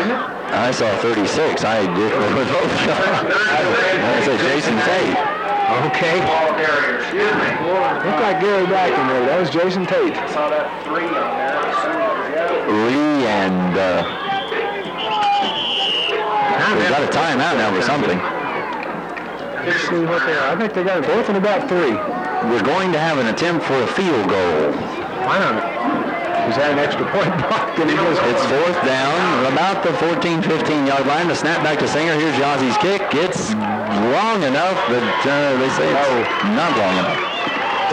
I saw 36. I did. I said Jason Tate. Okay. Looked like Gary Black in there. That was Jason Tate. I saw that 3 on there. Lee and they've got a timeout now or something. Let's see what they are. I think they got it both in about 3. We're going to have an attempt for a field goal. Why not? He's had an extra point blocked and he goes. It's fourth down, about the 14, 15-yard line. The snap back to Singer. Here's Yazzy's kick. It's long enough, but they say it's not long enough.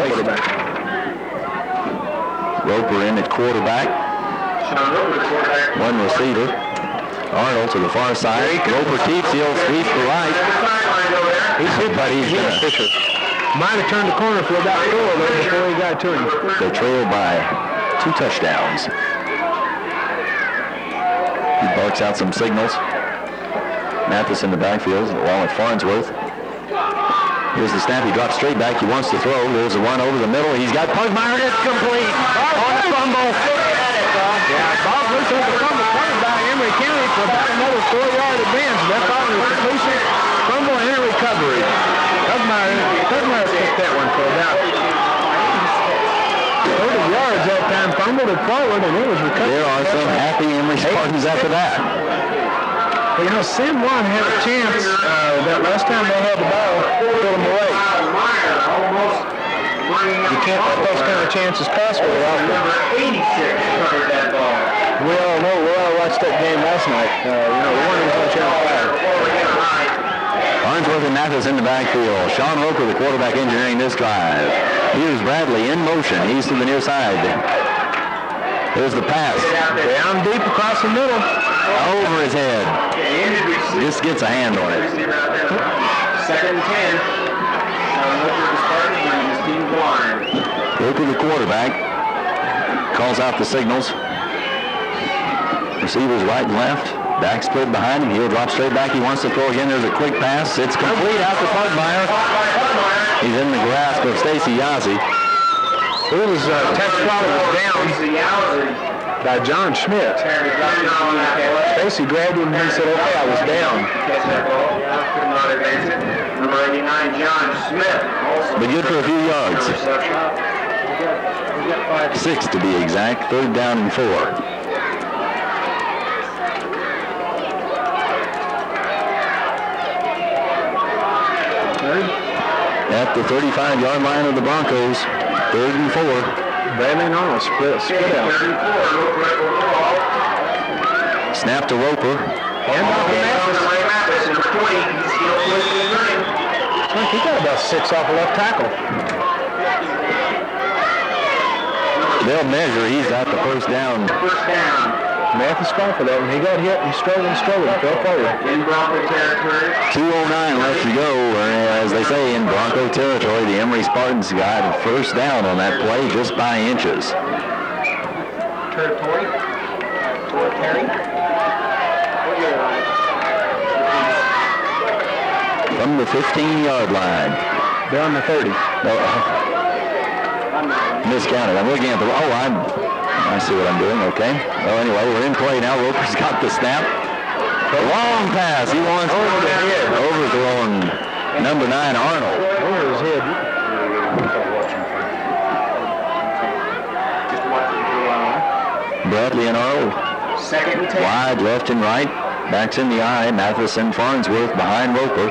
Quarterback. Roper in at quarterback. One receiver. Arnold to the far side. Roper keeps. He'll sweep to right. He's hit, but he's hit Fisher. Might have turned the corner for about 4 though before he got to him. They trail by 2 touchdowns. He barks out some signals. Mathis in the backfield along with Farnsworth. Here's the snap. He drops straight back. He wants to throw. There's a run over the middle. He's got Pugmire. It's complete. On the fumble. Yeah, Bob looks at the fumble coming by Emery County for about another 4-yard advance. That following the completion, fumble and a recovery. Pugmire picked that one for about 30 yards that time. Fumbled it forward and it was recovered. There are some happy Emery Spartans after that. Well, you know, San Juan had a chance that last time they had the ball, put them away. You can't let those kind of chances pass very often. Number 86 covered that ball. We all know, we all watched that game last night. The one was on Channel 5. Farnsworth and Mathis in the backfield. Sean Roper, the quarterback, engineering this drive. Here's Bradley in motion. He's to the near side. There's the pass. Down deep across the middle. Over his head. Just gets a hand on it. Second and 10. Roper, the quarterback, calls out the signals. Receivers right and left. Back split behind him. He'll drop straight back. He wants to throw again. There's a quick pass. It's complete out to Pugmire. He's in the grasp of Stacy Yazzie. It was Tex Crowder was down by John Schmidt. Stacy grabbed him and he said, okay, I was down. Number 89, John Smith. But good for a few yards. 6 to be exact. 3rd down and 4. At the 35-yard line of the Broncos, 3rd and 4. Bradley and Arnold split out. Snap to Roper. Hand off to Mathis. He got about 6 off the left tackle. They'll measure. He's got the first down. Mathis fought for that one. He got hit and struggled and fell forward. In Bronco territory. 2:09 left to go. As they say in Bronco territory, the Emery Spartans got a first down on that play just by inches. Territory. From the 15-yard line. Down the 30. Miscounted. I'm looking at the... I see what I'm doing. Okay. Well, anyway, we're in play now. Roper's got the snap. The long pass. He wants overthrown number 9, Arnold. Over his head. Bradley and Arnold. Second and 10. Wide left and right. Backs in the eye. Mathis and Farnsworth behind Roper.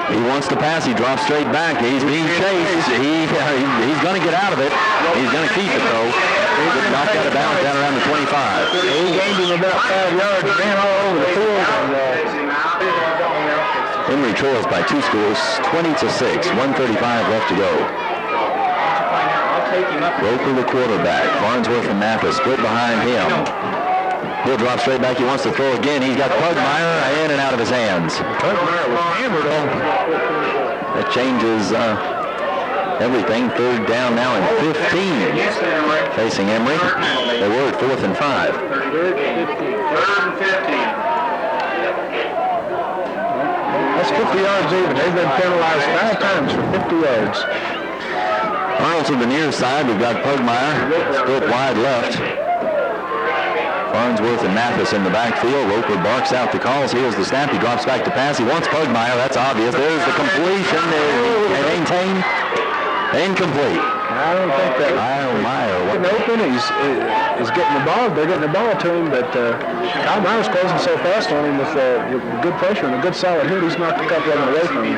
He wants to pass. He drops straight back. He's being chased. He's going to get out of it. He's going to keep it, though. He's knocked out of bounds down around the 25. He gained him about 5 yards, ran all over the field. Emery trails by 2 scores, 20-6. 1:35 left to go. Roper, the quarterback. Farnsworth and Mathis split behind him. He'll drop straight back. He wants to throw again. He's got Pugmire in and out of his hands. Pugmire was hammered on. That changes everything. 3rd down now and 15 facing Emery. They were at 4th and 5. 3rd and 15. That's 50 yards even. They've been penalized 5 times for 50 yards. Arnold to the near side. We've got Pugmire split wide left. Farnsworth and Mathis in the backfield. Roper barks out the calls. Here's the snap. He drops back to pass. He wants Pugmire. That's obvious. There's the completion. Maintained. Incomplete. I don't think that. Getting open. He's getting the ball. They're getting the ball to him, but Kyle Myers closing so fast on him with good pressure and a good solid hit. He's knocked a couple of them away from him.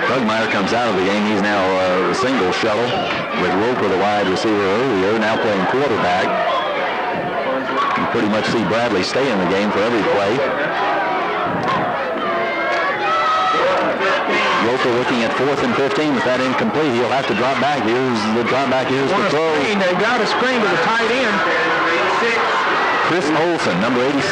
Krugmeyer comes out of the game. He's now a single shuttle with Roper, the wide receiver earlier, now playing quarterback. You pretty much see Bradley stay in the game for every play. Roper looking at 4th and 15 with that incomplete. He'll have to drop back. Here's the drop back. Here's the throw. They got a screen to the tight end. Chris Olson, number 86.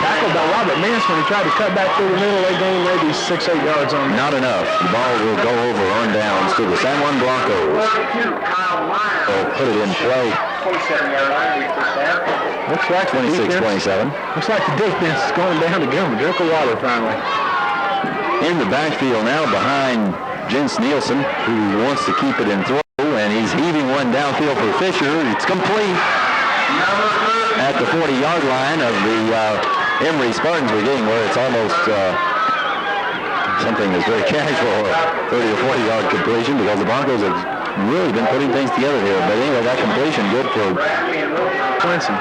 Tackled by Robert Mance when he tried to cut back through the middle. They gained maybe 6-8 yards on that. Not enough. The ball will go over on downs to the San Juan Broncos. They'll put it in play. 27-yard line. Looks like 26-27. Looks like the defense is going down to give him a drink of water finally. In the backfield now behind Jens Nielsen, who wants to keep it in throw, and he's heaving one downfield for Fisher. It's complete at the 40-yard line of the Emery Spartans. We're getting where it's almost something that's very casual, 30 or 40-yard completion, because the Broncos have really been putting things together here. But anyway, that completion good for Swenson.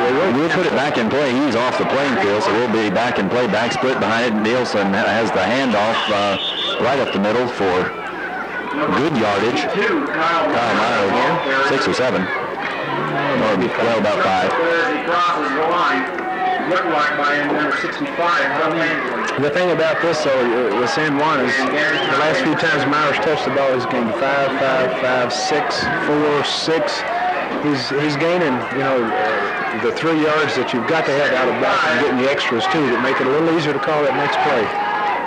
We'll put it back in play. He's off the playing field, so we'll be back in play, back split behind it. Nielsen has the handoff right up the middle for good yardage. Kyle Meyer again, 6 or 7. Or, well, about 5. He crosses the line. Look like by number 65. The thing about this, though, with San Juan is the last few times Myers touched the ball, he's gained 5, 5, 5, 6, 4, 6. He's gaining, the 3 yards that you've got to have out of bounds and getting the extras, too, that make it a little easier to call that next play.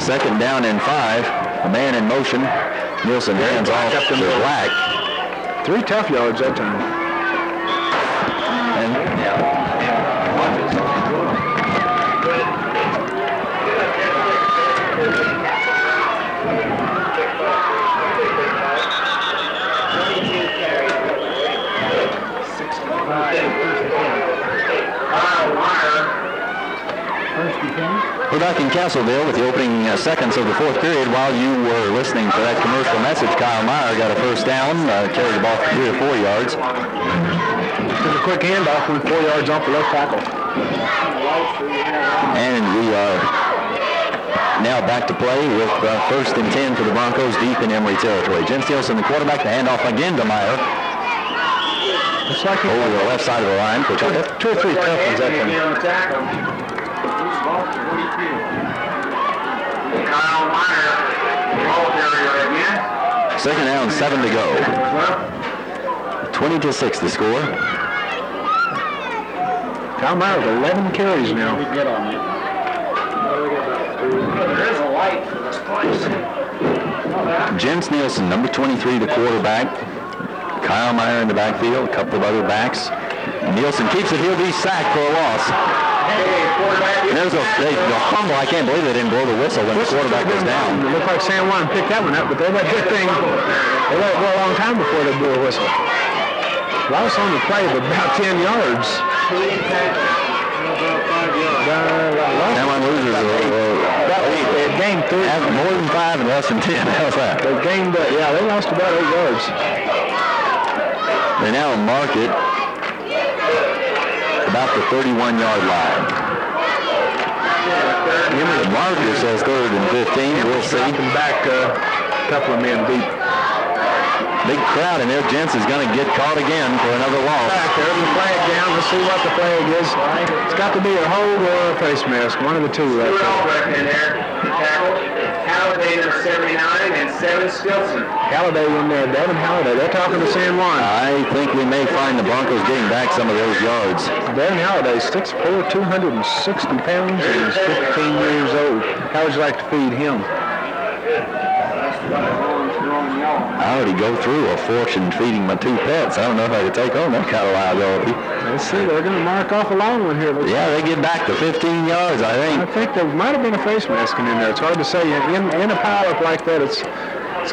2nd down and 5. A man in motion. Nielsen hands off to Black. 3 tough yards that time. And, we're back in Castleville with the opening seconds of the 4th period. While you were listening to that commercial message, Kyle Meyer got a first down, carried the ball for 3 or 4 yards. Took a quick handoff, went 4 yards off the left tackle. And we are now back to play with 1st and 10 for the Broncos deep in Emery territory. Jens Nielsen, the quarterback, the handoff again to Meyer. Looks like over the left side of the line. 2 or 3 tough ones that time. Kyle Meyer, ball carrier again. 2nd down, 7 to go. 20-6 the score. Kyle Meyer with 11 carries now. Get on it. There is a light for this place. Jens Nielsen, number 23, the quarterback. Kyle Meyer in the backfield, a couple of other backs. Nielsen keeps it. He'll be sacked for a loss. And there's a fumble. I can't believe they didn't blow the whistle when the quarterback was down. It looked like San Juan picked that one up, but they let it go a long time before they blew a whistle. Well, I was on the play of about 10 yards. San Juan loses they gained 3. more than 5 and less than 10. How's that? They gained, they lost about 8 yards. They now mark it about the 31-yard line. The marker says 3rd and 15. We'll see. Back a couple of men deep. Big crowd in there. Jens is going to get caught again for another loss. Back there, the flag down. Let's see what the flag is. It's got to be a hold or a face mask. One of the 2 right there. In there. Halliday number 79 and 7 Stilson. Halliday in there. Devin Halliday. They're talking to San Juan. I think we may find the Broncos getting back some of those yards. Devin Halliday, 6'4", 260 pounds, and he's 15 years old. How would you like to feed him? I already go through a fortune feeding my 2 pets. I don't know if I could take on that kind of liability. Let's see. They're going to mark off a long one here. Yeah, they get back to 15 yards, I think. I think there might have been a face masking in there. It's hard to say. In a pile-up like that, it's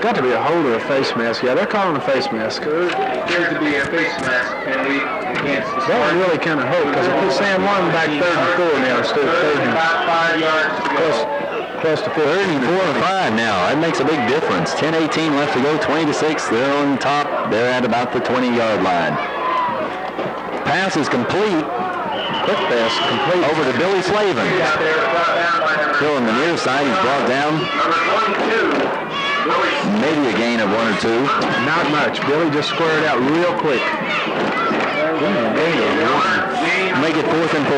got to be a hold or a face mask. Yeah, they're calling a face mask. There appears to be a face mask penalty against the That would really kind of hope, because it puts San Juan back 3rd and 4 now instead of 3rd and about 5 yards to go. Close to 3rd and 4 and 5 now. That makes a big difference. 10-18 left to go. 20-6. They're on top. They're at about the 20-yard line. Pass is complete. quick pass complete. Over to Billy Slavin. Still on the near side. He's brought down. Maybe a gain of 1 or 2. Not much. Billy just squared out real quick. Make it 4th and 4.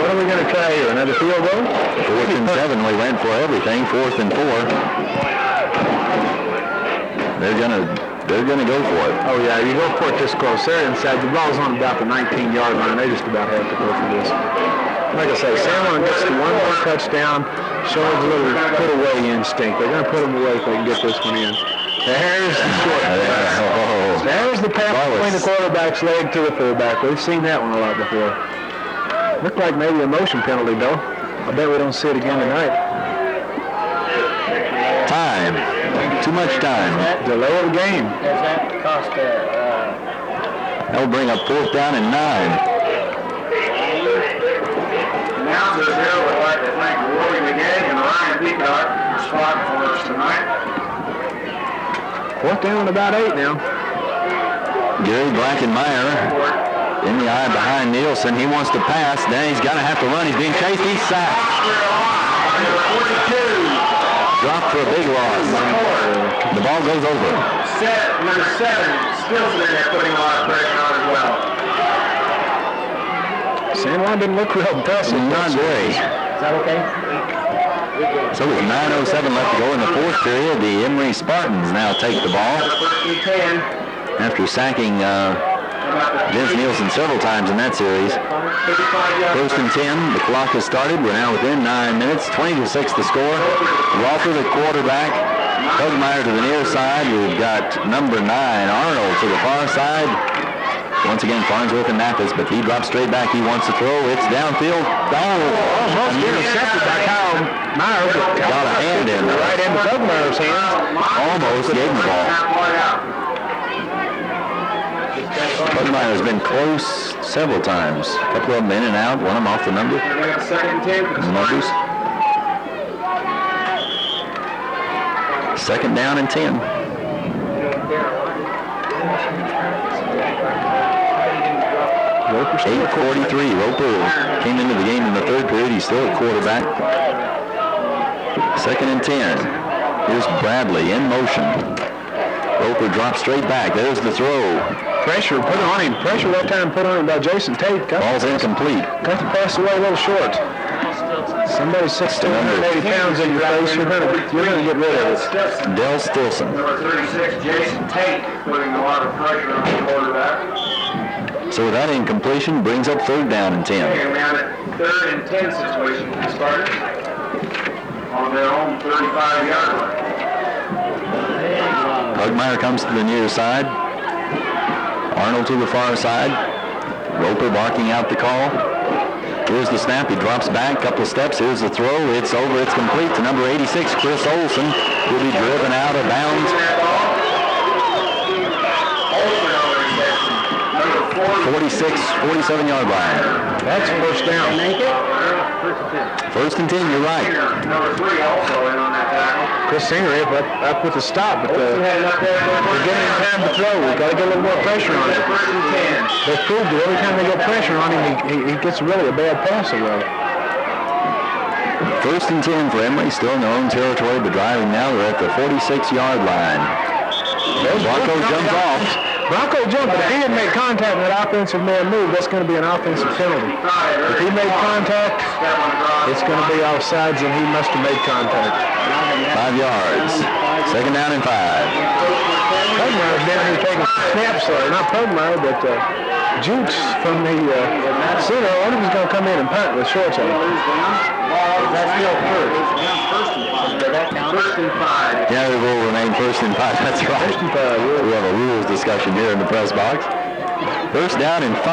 What are we going to try here? Another field goal? 4th and 7. We went for everything. 4th and 4. They're gonna go for it. Oh yeah, you go for it this close. They're inside. The ball's on about the 19-yard line. They just about have to go for this. Like I say, San Juan gets the 1 more touchdown, shows a little put-away instinct. They're going to put them away if they can get this one in. There's the short pass. There's the pass between the quarterback's leg to the fullback. We've seen that one a lot before. Looked like maybe a motion penalty, though. I bet we don't see it again tonight. Time. Too much time. Delay of the game. Does that cost That'll bring up 4th down and 9. Announcers here would like to thank Rory McGinn and Ryan Peacock for spot for us tonight. 4th down and about 8 now. Gary Blankenmeyer in the eye behind Nielsen. He wants to pass. Then he's going to have to run. He's being chased. He's sacked. Dropped for a big loss. The ball goes over. Number 7, Stilson in there putting a lot of pressure on as well. San Juan didn't look real impressive. Not very. Is that okay? So with 9:07 left to go in the 4th period, the Emery Spartans now take the ball. After sacking Vince Nielsen several times in that series. 1st and 10. The clock has started. We're now within 9 minutes. 20-6 the score. Walter, the quarterback. Hugmeyer to the near side. We've got number 9, Arnold, to the far side. Once again, Farnsworth and Mathis, but he drops straight back. He wants to throw. It's downfield. Almost intercepted by Kyle Meyer. Got a hand in there. Right into Hugmeyer's hands. Almost gave him the ball. Hugmeyer has been close several times. A couple of them in and out. One of them off the number. Numbers. 2nd down and 10. 8:43. Roper came into the game in the 3rd period. He's still at quarterback. 2nd and 10. Here's Bradley in motion. Roper drops straight back. There's the throw. Pressure put on him. Pressure that time put on him by Jason Tate. Ball's incomplete. Got the pass away a little short. Somebody 180 pounds in your face, you're gonna get rid of it. Del Stilson. Number 36, Jason Tate, putting a lot of pressure on the quarterback. So with that incompletion, brings up 3rd down and 10. Taking them out at 3rd and 10 situation for the Spartans on their own 35-yard line. Hugmeyer comes to the near side. Arnold to the far side. Roper barking out the call. Here's the snap. He drops back, couple of steps. Here's the throw. It's over. It's complete to number 86, Chris Olson. Will be driven out of bounds. 47-yard line. That's 1st down. Make it? 1st and 10, you're right. Number 3 also in on that tackle. Chris Singer up with the stop, but we're getting him time to throw. We've got to get a little more pressure on him. 1st and 10. They proved it. Every time they get pressure on him, he gets really a bad pass away. 1st and 10 for Emery, still in their own territory, but driving now. They're at the 46-yard line. Bronco jumps off. Bronco jumped, but if he didn't make contact with that offensive man move, that's going to be an offensive penalty. If he made contact, it's going to be offsides, and he must have made contact. 5 yards. 2nd down and 5. Pugmeyer's down here taking snaps there. Not Pugmeyer, but Jukes from the center. One of them's going to come in and punt with shorts on. That's still 1st. Does that count? 1st and 5. Yeah, it will remain 1st and 5. That's right. 1st and 5, yeah. We have a rules discussion here in the press box. 1st down and 5.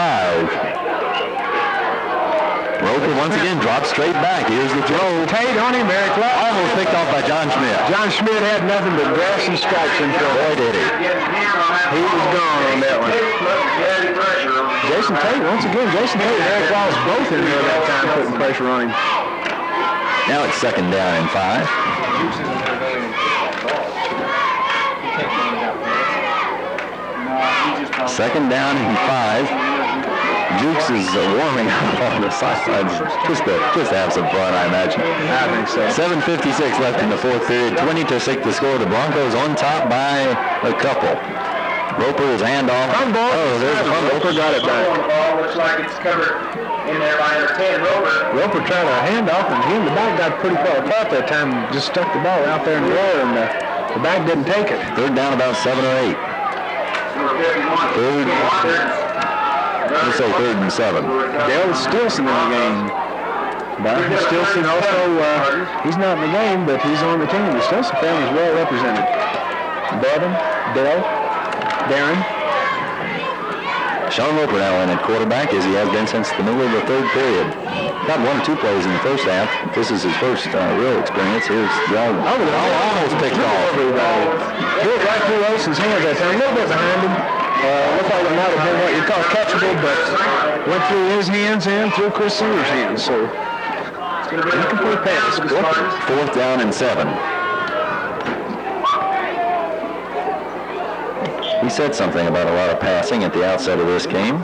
Roper once again drops straight back. Here's the throw. Tate on him, Eric Lott. Almost picked off by John Schmidt. John Schmidt had nothing but grass and stripes in front. Boy, did he. He was gone on that one. Jason Tate, once again, Jason Tate and Eric Lott both in there that time putting pressure on him. Now it's 2nd down and 5. 2nd down and 5. Jukes is warming up on the sidelines just to have some fun, I imagine. I think so. 7:56 left in the fourth period. 20-6 the score. The Broncos on top by a couple. Roper's handoff. Oh, there's a fumble. Roper got it back. Ball looks like it's covered in there by number 10, Roper. Roper tried a handoff, and he and the back got pretty far apart that time. Just stuck the ball out there in the air, and the back didn't take it. Third down about 7 or 8. Let's say 3rd and 7. Dale Stilson in the game. But Stilson also, he's not in the game, but he's on the team. The Stilson family's well represented. Devin, Dale, Darren. Sean Roper now in at quarterback, as he has been since the middle of the third period. Got 1 or 2 plays in the first half. This is his first real experience. Here's Juan. Almost picked off. He was right through Olsen's hands that time, a little bit behind him. Looked like it might have been what you call catchable, but went through his hands and through Chris Singer's hands. So it's going to be an incomplete pass. 4th down and 7. He said something about a lot of passing at the outset of this game.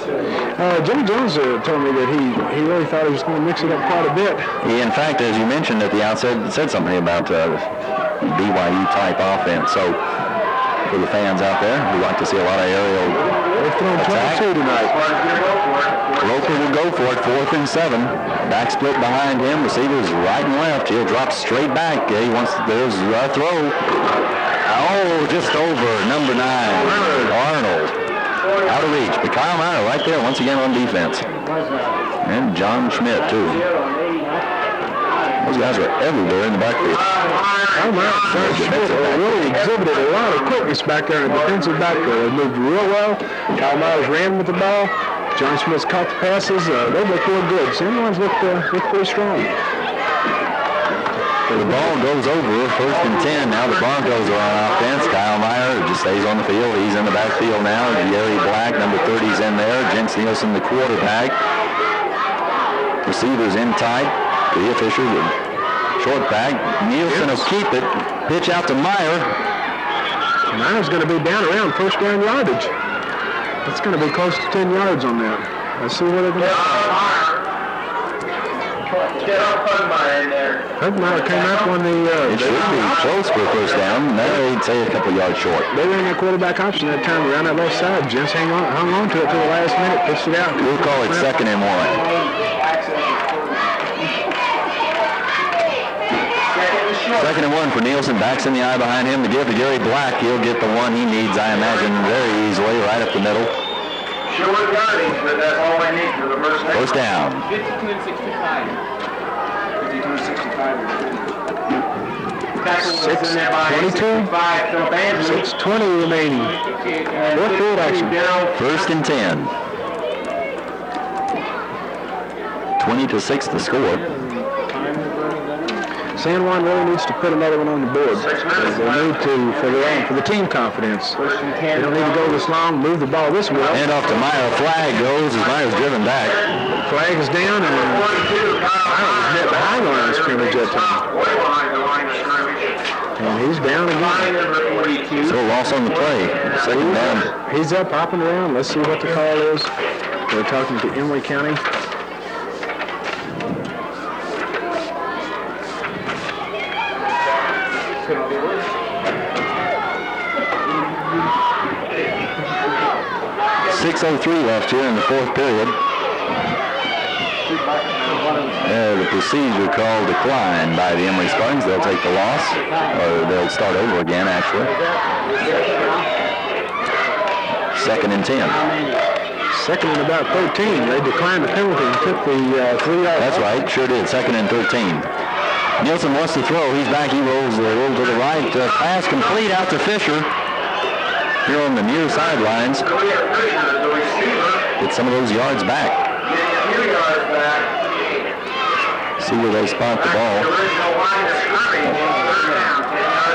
Jimmy Jones told me that he really thought he was going to mix it up quite a bit. He, in fact, as you mentioned at the outset, said something about BYU-type offense. So for the fans out there who like to see a lot of aerial They've thrown 22 tonight. Roper will go for it, 4th and 7. Back split behind him. Receivers right and left. He'll drop straight back. There's a throw. Oh, just over number 9, Arnold. Out of reach. But Kyle Meyer right there once again on defense. And John Schmidt, too. Those guys were everywhere in the backfield. Kyle Meyer really exhibited a lot of quickness back there in the defensive backfield. They moved real well. Kyle Myers ran with the ball. John Schmidt's caught the passes. They looked real good. Some ones looked pretty strong. The ball goes over, 1st and 10. Now the Broncos are on offense. Kyle Meyer just stays on the field. He's in the backfield now. Gary Black, number 30, is in there. Jens Nielsen, the quarterback. Receivers in tight. Thea Fisher, the short back. Nielsen will keep it. Pitch out to Meyer. Meyer's going to be down around 1st down yardage. It's going to be close to 10 yards on that. Let's see what they're going to do. Get up Hugmeyer in there. Hugmeyer came up on the... It should be close for a 1st down. Now they'd say a couple yards short. They ran that quarterback option that time around that left side. Jens hung on to it till the last minute, pitched it out. We'll call it 2nd and 1. 2nd and 1 for Nielsen. Backs in the eye behind him to give to Gary Black. He'll get the one he needs, I imagine, very easily, right up the middle. Short yardage, but that's all I need for the first down. 1st down. 6:20 remaining. 4th field action. 1st and 10. 20-6 the score. San Juan really needs to put another one on the board. They need to for the team confidence. They don't need to go this long. Move the ball this way. Hand off to Meyer. Flag goes as Meyer's driven back. Flag is down, and Meyer was hit behind the line of scrimmage that time. And he's down again. So loss on the play. 2nd down. He's up, hopping around. Let's see what the call is. They're talking to Emery County. .6:03 left here in the 4th period. The procedure called decline by the Emery Spartans. They'll take the loss, or they'll start over again, actually. 2nd and 10. 2nd and about 13. They declined the penalty and took the 3-yard. That's right, sure did. 2nd and 13. Nielsen wants to throw. He's back. He rolls a little to the right. Pass complete out to Fisher. Here on the near sidelines. Get some of those yards back. See where they spot the ball.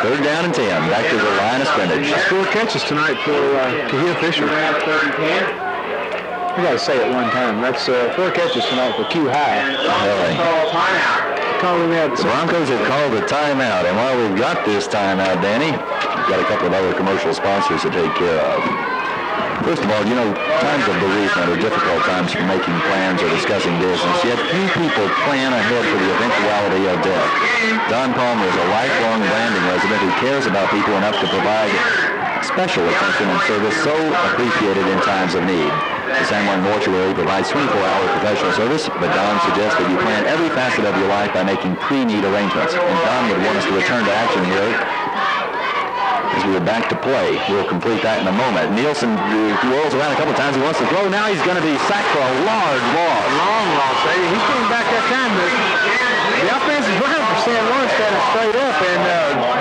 3rd down and 10. Back to the line of scrimmage. 4 catches tonight for Kahia Fisher. I got to say it one time. That's 4 catches tonight for Q High. The Broncos have called a timeout, and while we've got this timeout, Danny, we've got a couple of other commercial sponsors to take care of. First of all, you know, times of bereavement are difficult times for making plans or discussing business, yet few people plan ahead for the eventuality of death. Don Palmer is a lifelong Blanding resident who cares about people enough to provide special attention and service so appreciated in times of need. The San Juan Mortuary provides 24-hour professional service, but Don suggests that you plan every facet of your life by making pre-need arrangements. And Don would want us to return to action here as we are back to play. We'll complete that in a moment. Nielsen rolls around a couple times. He wants to throw. Now he's going to be sacked for a large loss. Long loss. He came back that time. The offensive line for San Juan started straight up, and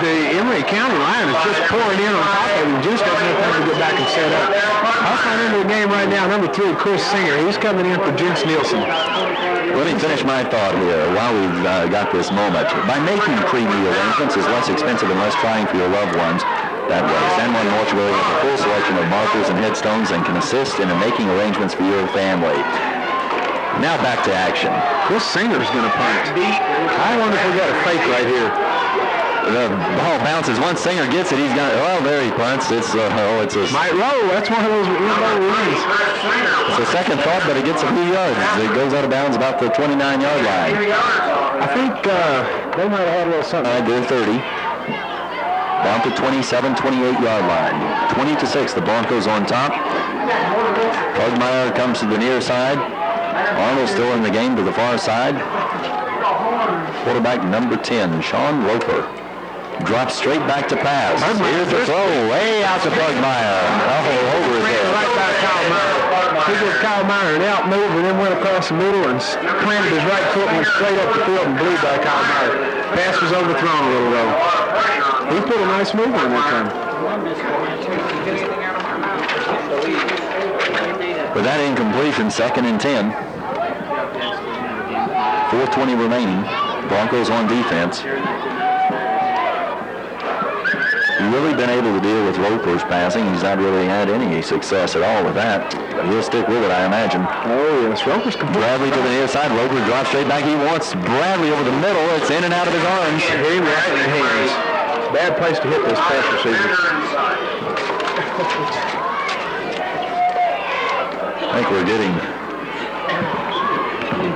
the Emery County line is just pouring in on top of him. Just doesn't have time to get back and set up. I'll find into the game right now. Number 3, Chris Singer. He's coming in for Jens Nielsen. Let me finish my thought here while we've got this moment. By making pre-need arrangements is less expensive and less trying for your loved ones. That way, San Juan Mortuary has a full selection of markers and headstones and can assist in making arrangements for your family. Now back to action. Chris Singer's going to punt. I wonder if we got a fake right here. The ball bounces. Once Singer gets it, he's got it. Well, there he punts. It's a might roll. That's one of those runs. It's a second thought, but it gets a few yards. It goes out of bounds about the 29-yard line. I think they might have had a little something. They're 30. Down to 27, 28-yard line. 20-6, the Broncos on top. Pugmire comes to the near side. Arnold still in the game to the far side. Quarterback number 10, Sean Roper. Drops straight back to pass. Here's the throw, way out to Pugmire. Over his head. Right by Kyle Meyer. He gave Kyle Meyer an out move and then went across the middle and planted his right foot and went straight up the field and blew by Kyle Meyer. Pass was overthrown a little though. He put a nice move on that time. With that incompletion, 2nd and 10. 4:20 remaining. Broncos on defense. He's really been able to deal with Roper's passing. He's not really had any success at all with that. But he'll stick with it, I imagine. Oh, yes. Roper's complete. Bradley to the near side. Roper drops straight back. He wants Bradley over the middle. It's in and out of his arms. Hit him right in the hands. Bad place to hit this pass receiver. I think we're getting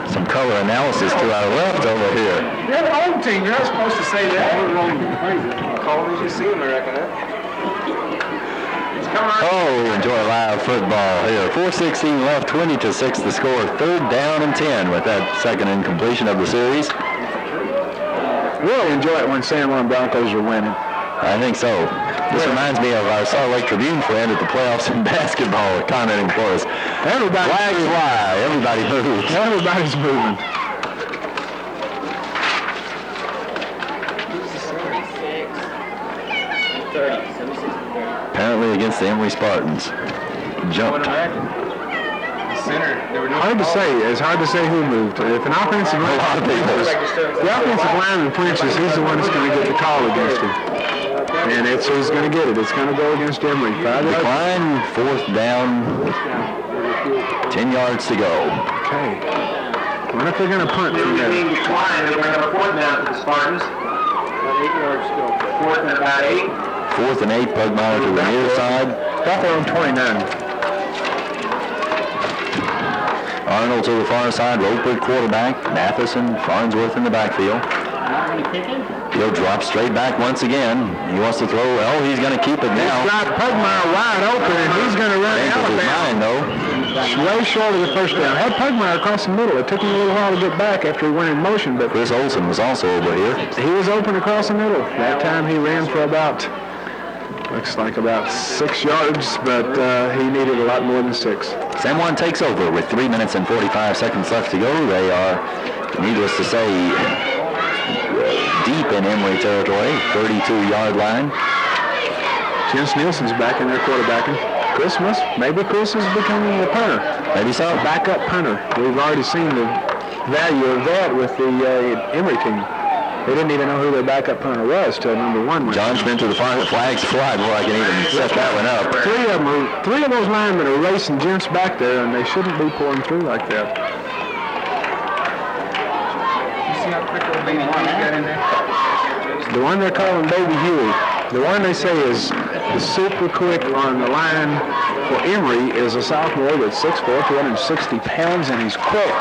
some color analysis to our left over here. You're the home team. You're not supposed to say that. Cold as you see him, I reckon. Oh, enjoy live football here. 4:16 left, 20-6 the score. 3rd down and 10 with that second incompletion of the series. Really enjoy it when San Juan Broncos are winning. I think so. This reminds me of our Salt Lake Tribune friend at the playoffs in basketball commenting for us. Flags fly. Everybody moves. Everybody's moving. Apparently against the Emery Spartans. Jumped. Hard to say. It's hard to say who moved. If an offensive line, the offensive lineman flinches, he's the one that's going to get the call against him. And he's going to get it. It's going to go against Emery. Decline, 4th down, 10 yards to go. Okay. I wonder if they're going to punt from there. They're going to have a 4th down for the Spartans. About 8 yards still. 4th and about 8. 4th and 8, Pugmire to the near side. About their own 29. Arnold to the far side, Roper quarterback, Matheson, Farnsworth in the backfield. He'll drop straight back once again. He wants to throw. Oh, he's going to keep it now. He's got Pugmire wide open, and he's going to run out of bounds. Way short of the first down. Had Pugmire across the middle. It took him a little while to get back after he went in motion. But Chris Olsen was also over here. He was open across the middle. That time he ran for looks like about 6 yards, but he needed a lot more than 6. San Juan takes over with 3 minutes and 45 seconds left to go. They are, needless to say, deep in Emery territory, 32-yard line. Jens Nielsen's back in there quarterbacking. Maybe Chris is becoming a punter. Maybe so. Backup punter. We've already seen the value of that with the Emery team. They didn't even know who their backup punter was till number 1 went. John Schmidt to the far flags fly before I can even set that one up. Three of those linemen are racing Gents back there, and they shouldn't be pulling through like that. You see how quick old baby Huey got in there? The one they're calling Baby Huey. The one they say is super quick on the line for Emery is a sophomore that's 6'4", 260 pounds, and he's quick.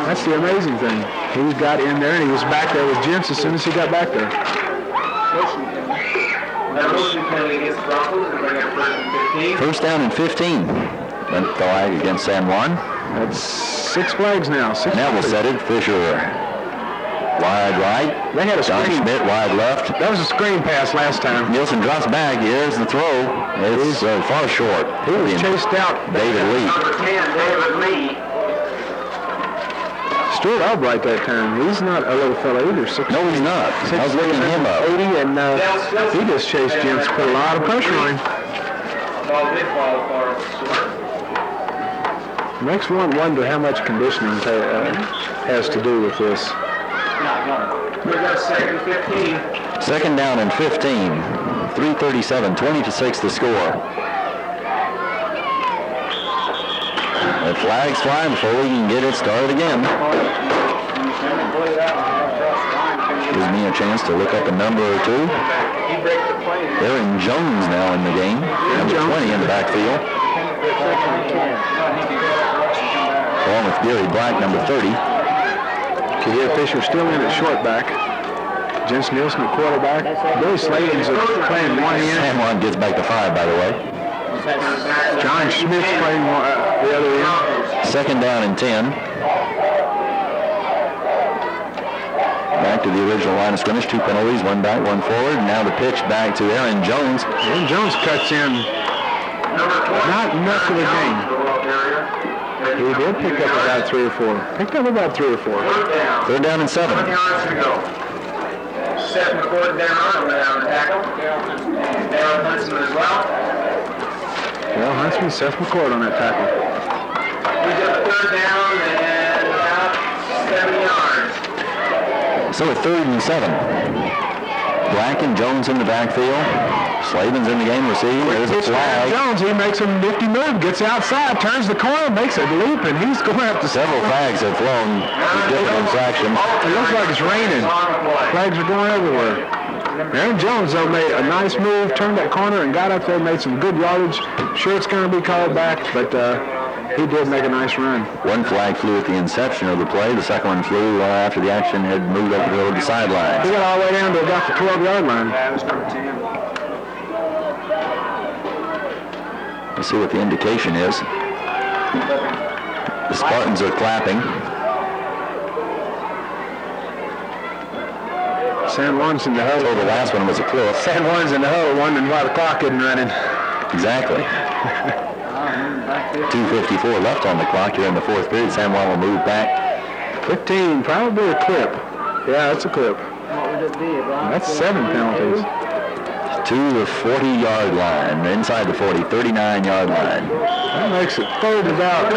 That's the amazing thing. He got in there, and he was back there with Gents as soon as he got back there. First down and 15. Went flag against San Juan. That's 6 flags now. Now we'll set it. Fisher wide right. They had a John screen. Schmidt wide left. That was a screen pass last time. Nielsen drops back. Here's the throw. It's far short. He was chased out. David Lee. David Lee. Stuart Albright that time. He's not a little fella either. No, he's not. I was looking him up. 80, and he just chased Gents, put a lot of pressure on him. Makes one wonder how much conditioning has to do with this. Second down and 15. 3:37, 20-6 the score. The flag's flying before we can get it started again. Gives me a chance to look up a number or two. Aaron Jones now in the game. Number 20 in the backfield. Along with Gary Black, number 30. Kahir Fisher still in at short back. Jens Nielsen at quarterback. Billy Slayton's playing one end. San Juan gets back to 5, by the way. John Schmidt's playing the other end. Second down and 10. Back to the original line of scrimmage. 2 penalties, 1 back, 1 forward. Now the pitch back to Aaron Jones. Aaron Jones cuts in not much of a game. He did pick up about 3 or 4. Picked up about 3 or 4. Third down and 7. 7 yards to go. 7 quarter down on the tackle. Darryl Huntsman as well. Well, Huntsman, Seth McCord on that tackle. We got 3rd down and about 7 yards. So at 3rd and 7. Black and Jones in the backfield. Slavin's in the game receiving. There's a flag. Jones, he makes a nifty move, gets outside, turns the corner, makes a leap, and he's going up to Several flags have flown with different infractions. It looks like it's raining. Flags are going everywhere. Aaron Jones, though, made a nice move, turned that corner, and got up there, made some good yardage. Sure, it's going to be called back, but he did make a nice run. One flag flew at the inception of the play. The second one flew after the action had moved over to the sideline. He got all the way down to about the 12-yard line. Let's see what the indication is. The Spartans are clapping. San Juan's in the huddle. Oh, the last one was a cliff. San Juan's in the huddle, wondering why the clock isn't running. Exactly. 2:54 left on the clock here in the 4th period. San Juan will move back. 15, probably a clip. Yeah, that's a clip. That's 7 penalties. To the 40-yard line, inside the 40, 39-yard line. That makes it 3rd about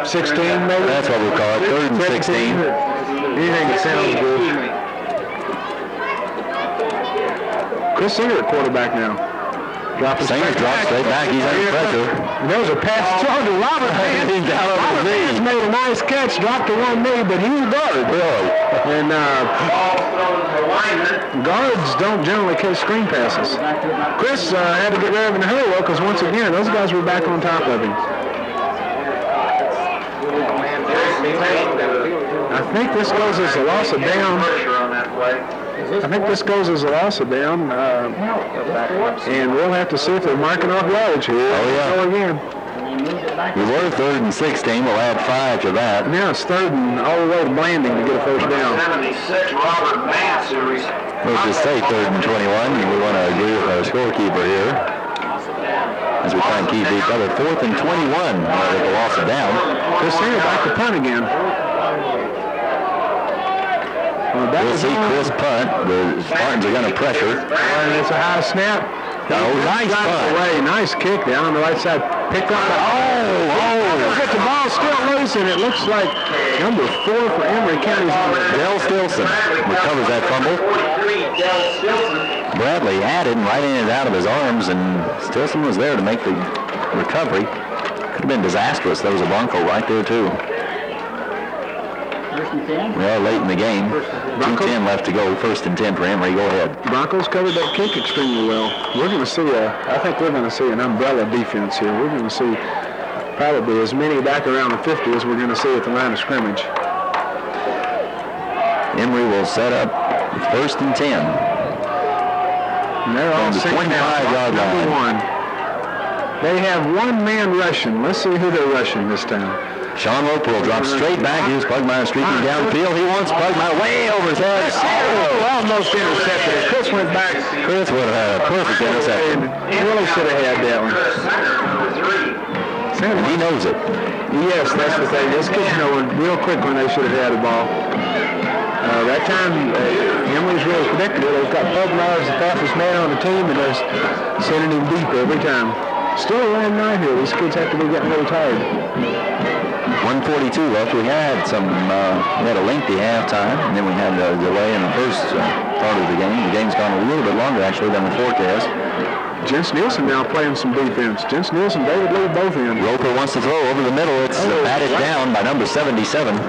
16, maybe? That's what we'll call it, 3rd and 16. Anything that sounds good. Chris Singer at quarterback now. Singer drops straight back. He's under pressure. And there was a pass thrown to Robert Vance. Robert Vance made a nice catch, dropped to one knee, but he was guarded. Really? And guards don't generally catch screen passes. Chris had to get rid of him in a hurry, though, because once again, those guys were back on top of him. I think this goes as a loss of down. I think this goes as a loss of down. And we'll have to see if they're marking off yardage here. Oh, yeah. Go again. We were 3rd and 16. We'll add 5 to that. Now it's 3rd and all the way to Blanding to get a first down. 76, Robert Vance. We'll just say 3rd and 21. We want to agree with our scorekeeper here as we try and keep each other. 4th and 21 with a loss of down. Chris Singer back to punt again. We'll see Chris punt. The Spartans are going to pressure. And it's a high snap. Nice punt. Away. Nice kick down on the right side. Picked up. Get the ball still loose, and it looks like number 4 for Emery County's Dell Stilson recovers that fumble. Bradley had it and right in and out of his arms, and Stilson was there to make the recovery. Could have been disastrous. There was a Bronco right there, too. First and 10? Well, late in the game. 2:10 left to go. First and 10 for Emery. Go ahead. Broncos covered that kick extremely well. We're going to see I think we're going to see an umbrella defense here. We're going to see probably as many back around the 50 as we're going to see at the line of scrimmage. Emery will set up first and 10. And they're all on the 25-yard line. One. They have one man rushing. Let's see who they're rushing this time. Sean Roper will drop straight back. Here's Pugmire streaking down the field. He wants Pugmire way over his head. Oh, almost intercepted. Chris went back. Chris would have had a perfect interception. He really should have had that one. And he knows it. Yes, that's the thing. Those kids know it real quick when they should have had the ball. That time, Emery's really predictable. They've got Pugmire as the fastest man on the team, and they're sending him deep every time. Still a long night here. These kids have to be getting really tired. 1:42 left. We had a lengthy halftime, and then we had a delay in the first part of the game. The game's gone a little bit longer, actually, than the forecast. Jens Nielsen now playing some defense. Jens Nielsen, David Lee, both in. Roper wants to throw over the middle. It's batted down by number 77.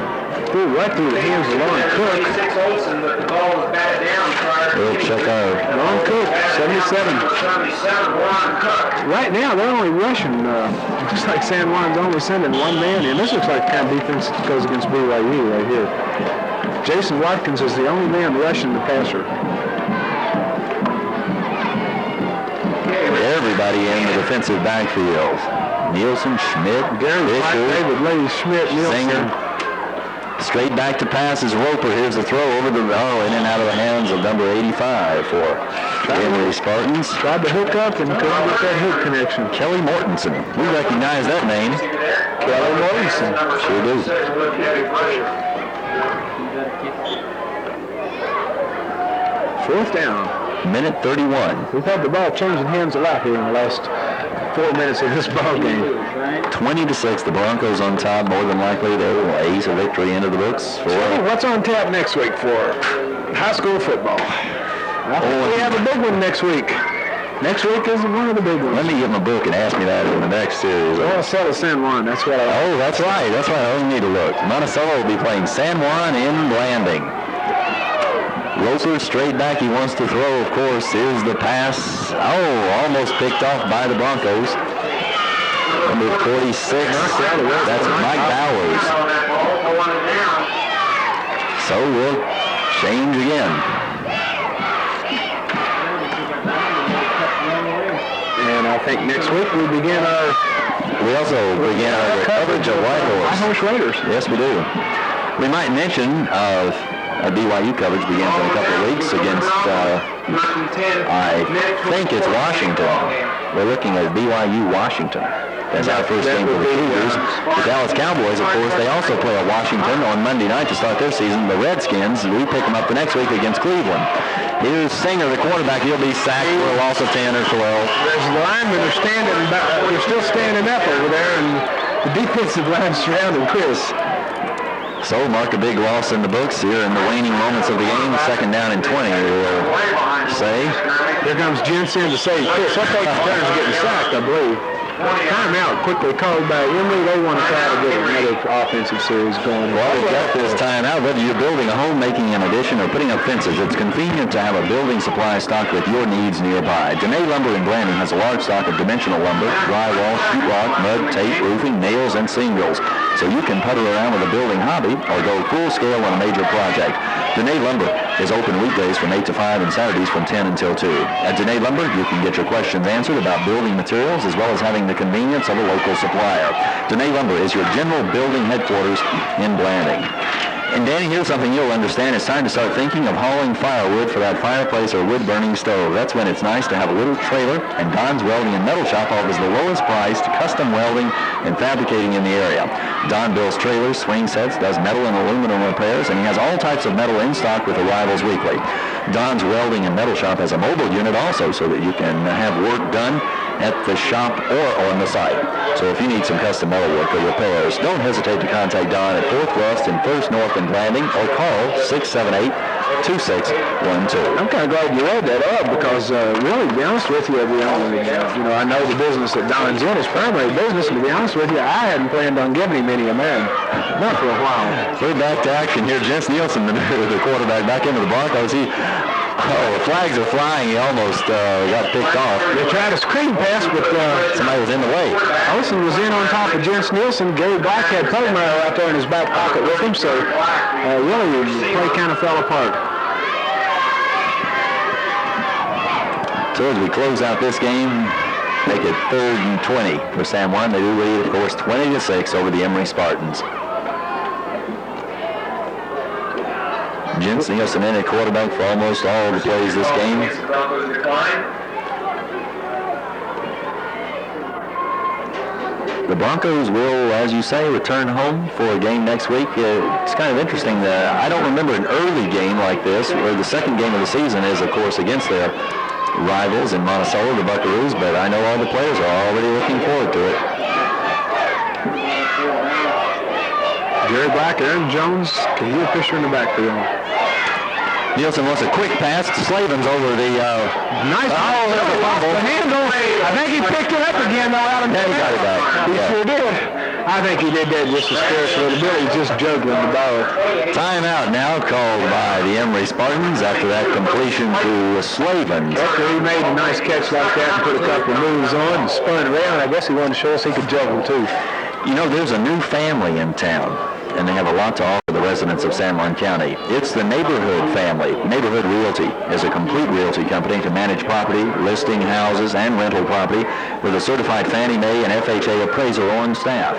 Right through the hands of Lon Cook. We'll check our... Lon Cook, 77. Right now, they're only rushing. Looks like San Juan's only sending one man in. This looks like the kind of defense that goes against BYU right here. Jason Watkins is the only man rushing the passer. Everybody in the defensive backfield. Nielsen, Schmidt, Fisher, David Lee, Schmidt, Nielsen. Singer. Straight back to pass is Roper. Here's the throw over the in and out of the hands of number 85 for the Emery Spartans. Tried to hook up and couldn't get that hook connection. Kelly Mortensen. We recognize that name. Kelly Mortensen. Sure do. Fourth down. Minute 31. We've had the ball changing hands a lot here in the last 4 minutes of this ball game. 20-6. The Broncos on top. More than likely they will ace a victory into the books. What's on tap next week for high school football? I think we have a big one next week. Next week is one of the big ones. Let me get my book and ask me that in the next series. Monticello San Juan. That's what I. Oh, that's right. That's right. I only need to look. Monticello will be playing San Juan in Blanding. Roper straight back. He wants to throw, of course. Here's the pass. Oh, almost picked off by the Broncos. Number 46. That's Mike Bowers. So we'll change again. And I think next week we begin our... We also begin our coverage of Whitehorse. Whitehorse Raiders. Yes, we do. We might mention our BYU coverage begins in a couple of weeks against, I think it's Washington. We're looking at BYU Washington. That's our first game for the Cougars. The Dallas Cowboys, of course, they also play at Washington on Monday night to start their season. The Redskins, we pick them up the next week against Cleveland. Here's Singer, the quarterback. He'll be sacked for a loss of 10 or 12. The linemen are standing back. They're still standing up over there, and the defensive line surrounding Chris. So mark a big loss in the books here in the waning moments of the game. Second down and 20, we'll say. Here comes Jensen to say, Chris, I think the Turners are getting sacked, I believe. Timeout quickly called by Emery. They want to try to get another offensive series going. Well, we've got this timeout. Whether you're building a home, making an addition, or putting up fences, it's convenient to have a building supply stocked with your needs nearby. Dene Lumber in Blanding has a large stock of dimensional lumber, drywall, sheetrock, mud, tape, roofing, nails, and shingles. So you can putter around with a building hobby or go full scale on a major project. Dene Lumber is open weekdays from 8 to 5 and Saturdays from 10 until 2. At Dene Lumber, you can get your questions answered about building materials as well as having the convenience of a local supplier. Dene Lumber is your general building headquarters in Blanding. And Danny, here's something you'll understand. It's time to start thinking of hauling firewood for that fireplace or wood-burning stove. That's when it's nice to have a little trailer, and Don's Welding and Metal Shop offers the lowest priced custom welding and fabricating in the area. Don builds trailers, swing sets, does metal and aluminum repairs, and he has all types of metal in stock with arrivals weekly. Don's Welding and Metal Shop has a mobile unit also so that you can have work done at the shop or on the site. So if you need some custom metal work or repairs, don't hesitate to contact Don at 4th West and 1st North in Blanding or call 678-2612. I'm kind of glad you read that up because, really, to be honest with you, I know the business that Don's in is primary business, and to be honest with you, I hadn't planned on giving him any of mine. Not for a while. We're back to action here. Jens Nielsen, the quarterback, back into the Broncos. The flags are flying. He almost got picked off. They tried a screen pass, but somebody was in the way. Olsen was in on top of Jens Nielsen. Gary Black had Pugmire out there in his back pocket with him, so really the play kind of fell apart. So as we close out this game, make it 3rd and 20 for San Juan. They do lead, of course, 20-6 over the Emery Spartans. Jens Nielsen in at quarterback for almost all the plays this game. The Broncos will, as you say, return home for a game next week. It's kind of interesting that I don't remember an early game like this, where the second game of the season is, of course, against their rivals in Monticello, the Buckaroos, but I know all the players are already looking forward to it. Jerry Black, Aaron Jones, can you Fisher in the backfield? Nielsen wants a quick pass. Slavens over the nice. Oh, the handle. I think he picked it up again, though, Adam. Yeah, he got it back. He sure did. I think he did that just to scare us a little bit. He's just juggling the ball. Timeout now called by the Emery Spartans after that completion to Slavens. After he made a nice catch like that and put a couple of moves on and spun around, I guess he wanted to show us he could juggle, too. You know, there's a new family in town, and they have a lot to offer the residents of San Juan County. It's the Neighborhood family. Neighborhood Realty is a complete realty company to manage property, listing houses, and rental property with a certified Fannie Mae and FHA appraiser on staff.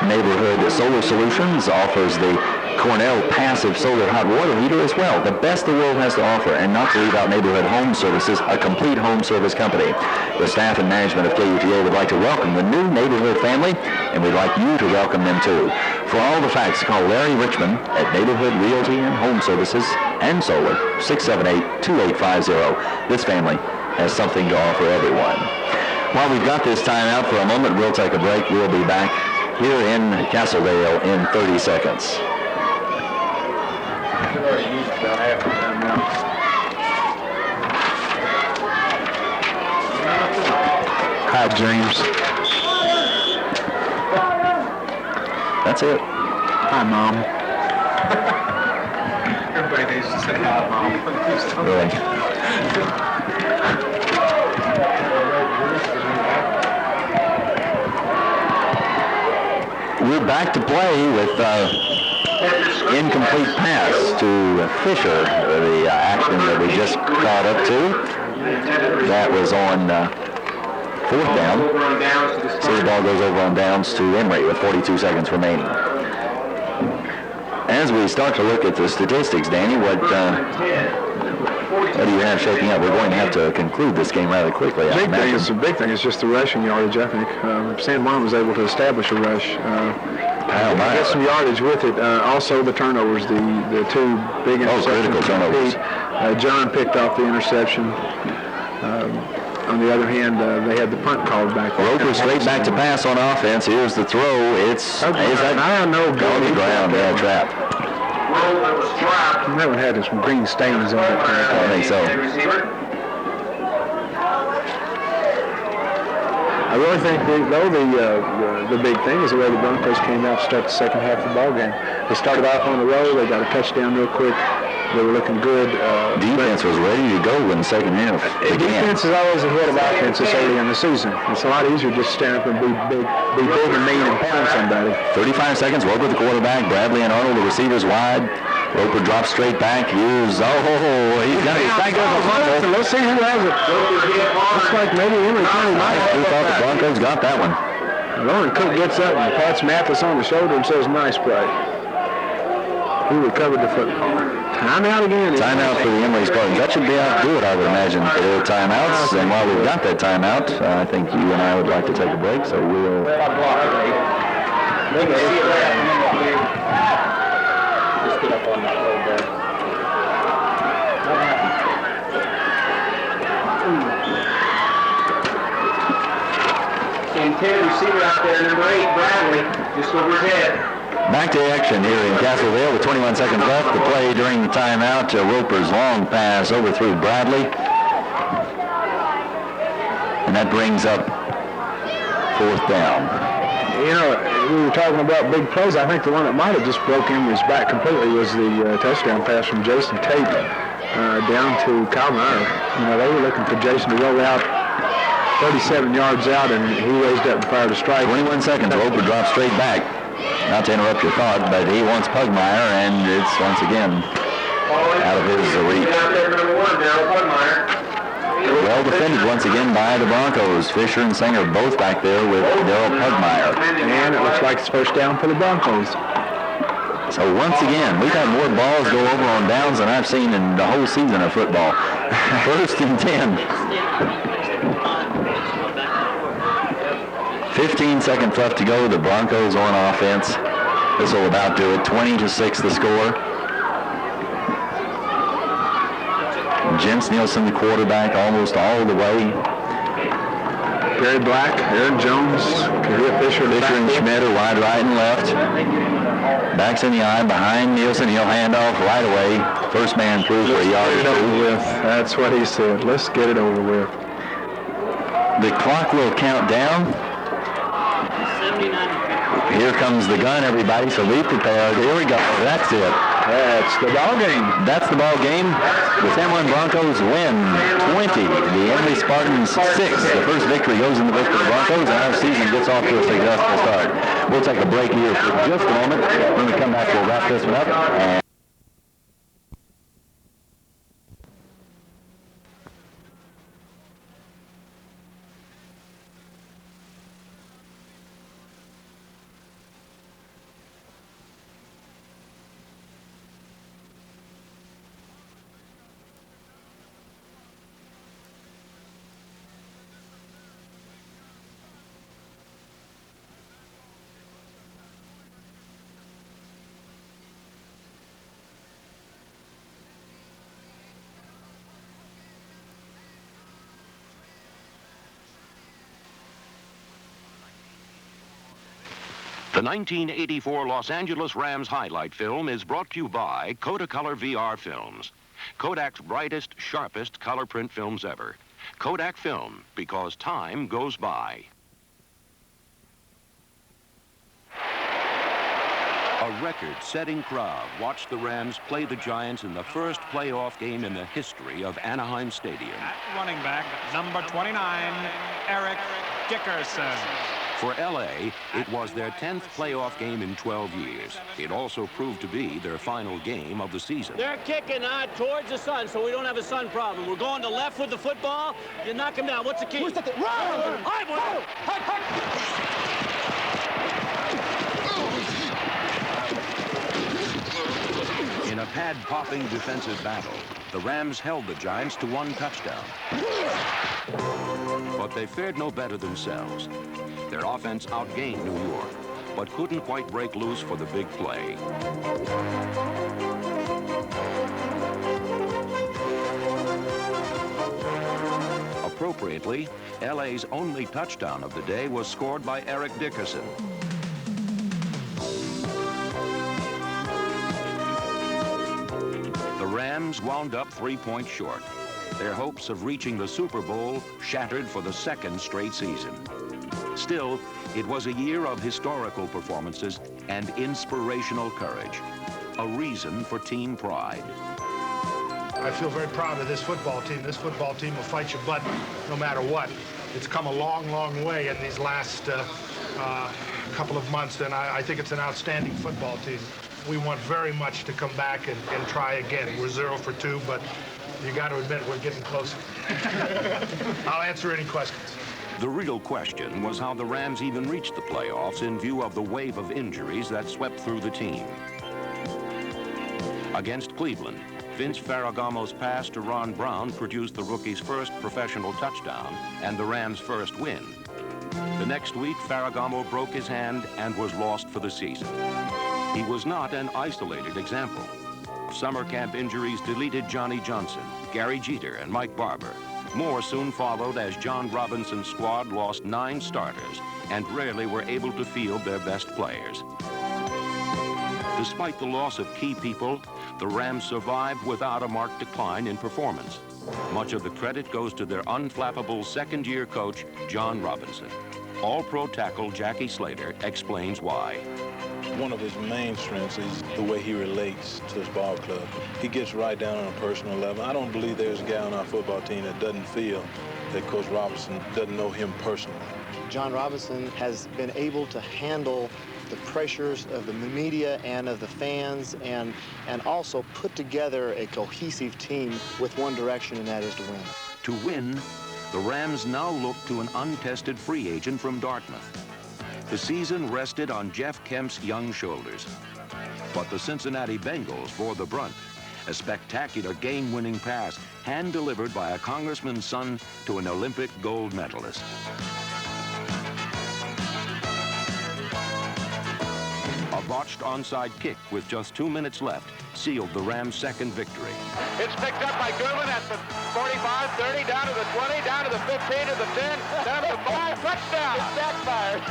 Neighborhood Solar Solutions offers the Cornell passive solar hot water heater as well. The best the world has to offer, and not to leave out Neighborhood Home Services, a complete home service company. The staff and management of KUTA would like to welcome the new Neighborhood family, and we'd like you to welcome them too. For all the facts, call Larry Richmond at Neighborhood Realty and Home Services and Solar, 678-2850. This family has something to offer everyone. While we've got this timeout for a moment, we'll take a break. We'll be back here in Castledale in 30 seconds. Hi, James. That's it. Hi, Mom. Everybody needs to say hi, Mom. Really. We're back to play with incomplete pass to Fisher, the action that we just caught up to. That was on 4th down. So the ball goes over on downs to Emery with 42 seconds remaining. As we start to look at the statistics, Danny, what do you have shaking up? We're going to have to conclude this game rather quickly. The big thing is just the rushing yardage, I think. San Juan was able to establish a rush. Get some yardage with it. Also the turnovers, the two big interceptions. Critical turnovers. John picked off the interception. On the other hand, they had the punt called back. Roper straight back to pass on offense. Here's the throw. Is that I don't know. on the ground? Yeah, trap. That one had some green stains on it. I think so. I really think, the big thing is the way the Broncos came out to start the second half of the ball game. They started off on the roll. They got a touchdown real quick. They were looking good. Defense was ready to go in the second half. Defense is always ahead of offense this early in the season. It's a lot easier just to stand up and be big and mean and pound somebody. 35 seconds. Roper the quarterback. Bradley and Arnold, the receivers wide. Roper drops straight back. He's got it back over the fumble. Let's see who has it. Looks like maybe Emery County might have. Who thought the Broncos got that one? Lauren Cook gets up and pats Mathis on the shoulder and says, "Nice play." He recovered the football. Timeout again. Timeout for the Emery Spartans. That should be out to do it, I would imagine, for their timeouts. And while we've got that timeout, I think you and I would like to take a break, so we'll... Just get up on that little bit. What happened? intended receiver out there, number 8, Bradley, just over his head. Back to action here in Castleville with 21 seconds left to play during the timeout. Roper's long pass overthrew Bradley. And that brings up 4th down. You know, we were talking about big plays. I think the one that might have just broke Emery's back completely was the touchdown pass from Jason Tate down to Kyle Meyer. You know, they were looking for Jason to roll out 37 yards out, and he raised up and fired a strike. 21 seconds. Roper drops straight back. Not to interrupt your thought, but he wants Pugmire, and it's once again out of his reach. Well defended once again by the Broncos. Fisher and Singer both back there with Daryl Pugmire. And it looks like it's first down for the Broncos. So once again, we've had more balls go over on downs than I've seen in the whole season of football. 1st and 10. 15 seconds left to go. The Broncos on offense. This will about do it. 20-6 the score. Jens Nielsen, the quarterback, almost all the way. Gary Black, Aaron Jones, Fisher and Schmidt are wide right and left. Backs in the eye behind Nielsen. He'll hand off right away. First man through for a yard or two. That's what he said. Let's get it over with. The clock will count down. Here comes the gun, everybody, so be prepared. Here we go. That's it. That's the ball game. That's the ball game. The San Juan Broncos win 20. The Emery Spartans 6. The first victory goes in the book for the Broncos, and our season gets off to a successful start. We'll take a break here for just a moment. When we come back, we'll wrap this one up. The 1984 Los Angeles Rams highlight film is brought to you by Kodacolor VR Films. Kodak's brightest, sharpest color print films ever. Kodak Film, because time goes by. A record-setting crowd watched the Rams play the Giants in the first playoff game in the history of Anaheim Stadium. At running back, number 29, Eric Dickerson. For L.A., it was their 10th playoff game in 12 years. It also proved to be their final game of the season. They're kicking towards the sun, so we don't have a sun problem. We're going to left with the football. You knock him down. What's the key? Run! In a pad-popping defensive battle, the Rams held the Giants to 1 touchdown. But they fared no better themselves. Their offense outgained New York, but couldn't quite break loose for the big play. Appropriately, LA's only touchdown of the day was scored by Eric Dickerson. The Rams wound up 3 points short. Their hopes of reaching the Super Bowl shattered for the 2nd straight season. Still, it was a year of historical performances and inspirational courage. A reason for team pride. I feel very proud of this football team. This football team will fight your butt no matter what. It's come a long, long way in these last couple of months, and I think it's an outstanding football team. We want very much to come back and try again. We're 0 for 2, but you got to admit we're getting closer. I'll answer any questions. The real question was how the Rams even reached the playoffs in view of the wave of injuries that swept through the team. Against Cleveland, Vince Ferragamo's pass to Ron Brown produced the rookie's first professional touchdown and the Rams' first win. The next week, Ferragamo broke his hand and was lost for the season. He was not an isolated example. Summer camp injuries deleted Johnny Johnson, Gary Jeter, and Mike Barber. More soon followed as John Robinson's squad lost 9 starters, and rarely were able to field their best players. Despite the loss of key people, the Rams survived without a marked decline in performance. Much of the credit goes to their unflappable second-year coach, John Robinson. All-pro tackle Jackie Slater explains why. One of his main strengths is the way he relates to his ball club. He gets right down on a personal level. I don't believe there's a guy on our football team that doesn't feel that Coach Robinson doesn't know him personally. John Robinson has been able to handle the pressures of the media and of the fans and also put together a cohesive team with one direction, and that is to win. To win, the Rams now look to an untested free agent from Dartmouth. The season rested on Jeff Kemp's young shoulders. But the Cincinnati Bengals bore the brunt. A spectacular game-winning pass, hand-delivered by a congressman's son to an Olympic gold medalist. A botched onside kick with just 2 minutes left sealed the Rams' second victory. It's picked up by Goodwin at the 45, 30, down to the 20, down to the 15, to the 10, down to the 5, touchdown! It backfired.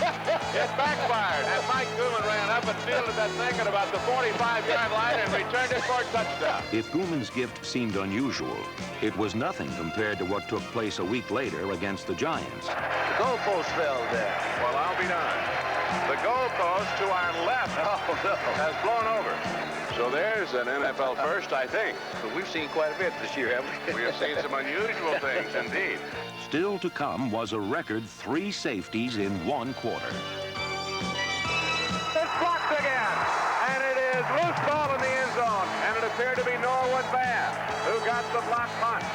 It backfired, and Mike Goodwin ran up and fielded that thing at about the 45-yard line and returned it for a touchdown. If Goodwin's gift seemed unusual, it was nothing compared to what took place a week later against the Giants. The goalpost fell there. Well, I'll be darned. The goalpost to our left has blown over. So there's an NFL first, I think. But we've seen quite a bit this year, haven't we? We have seen some unusual things, indeed. Still to come was a record 3 safeties in 1 quarter. It's blocked again, and it is loose ball in the end zone, and it appeared to be Norwood Bass who got the block punt.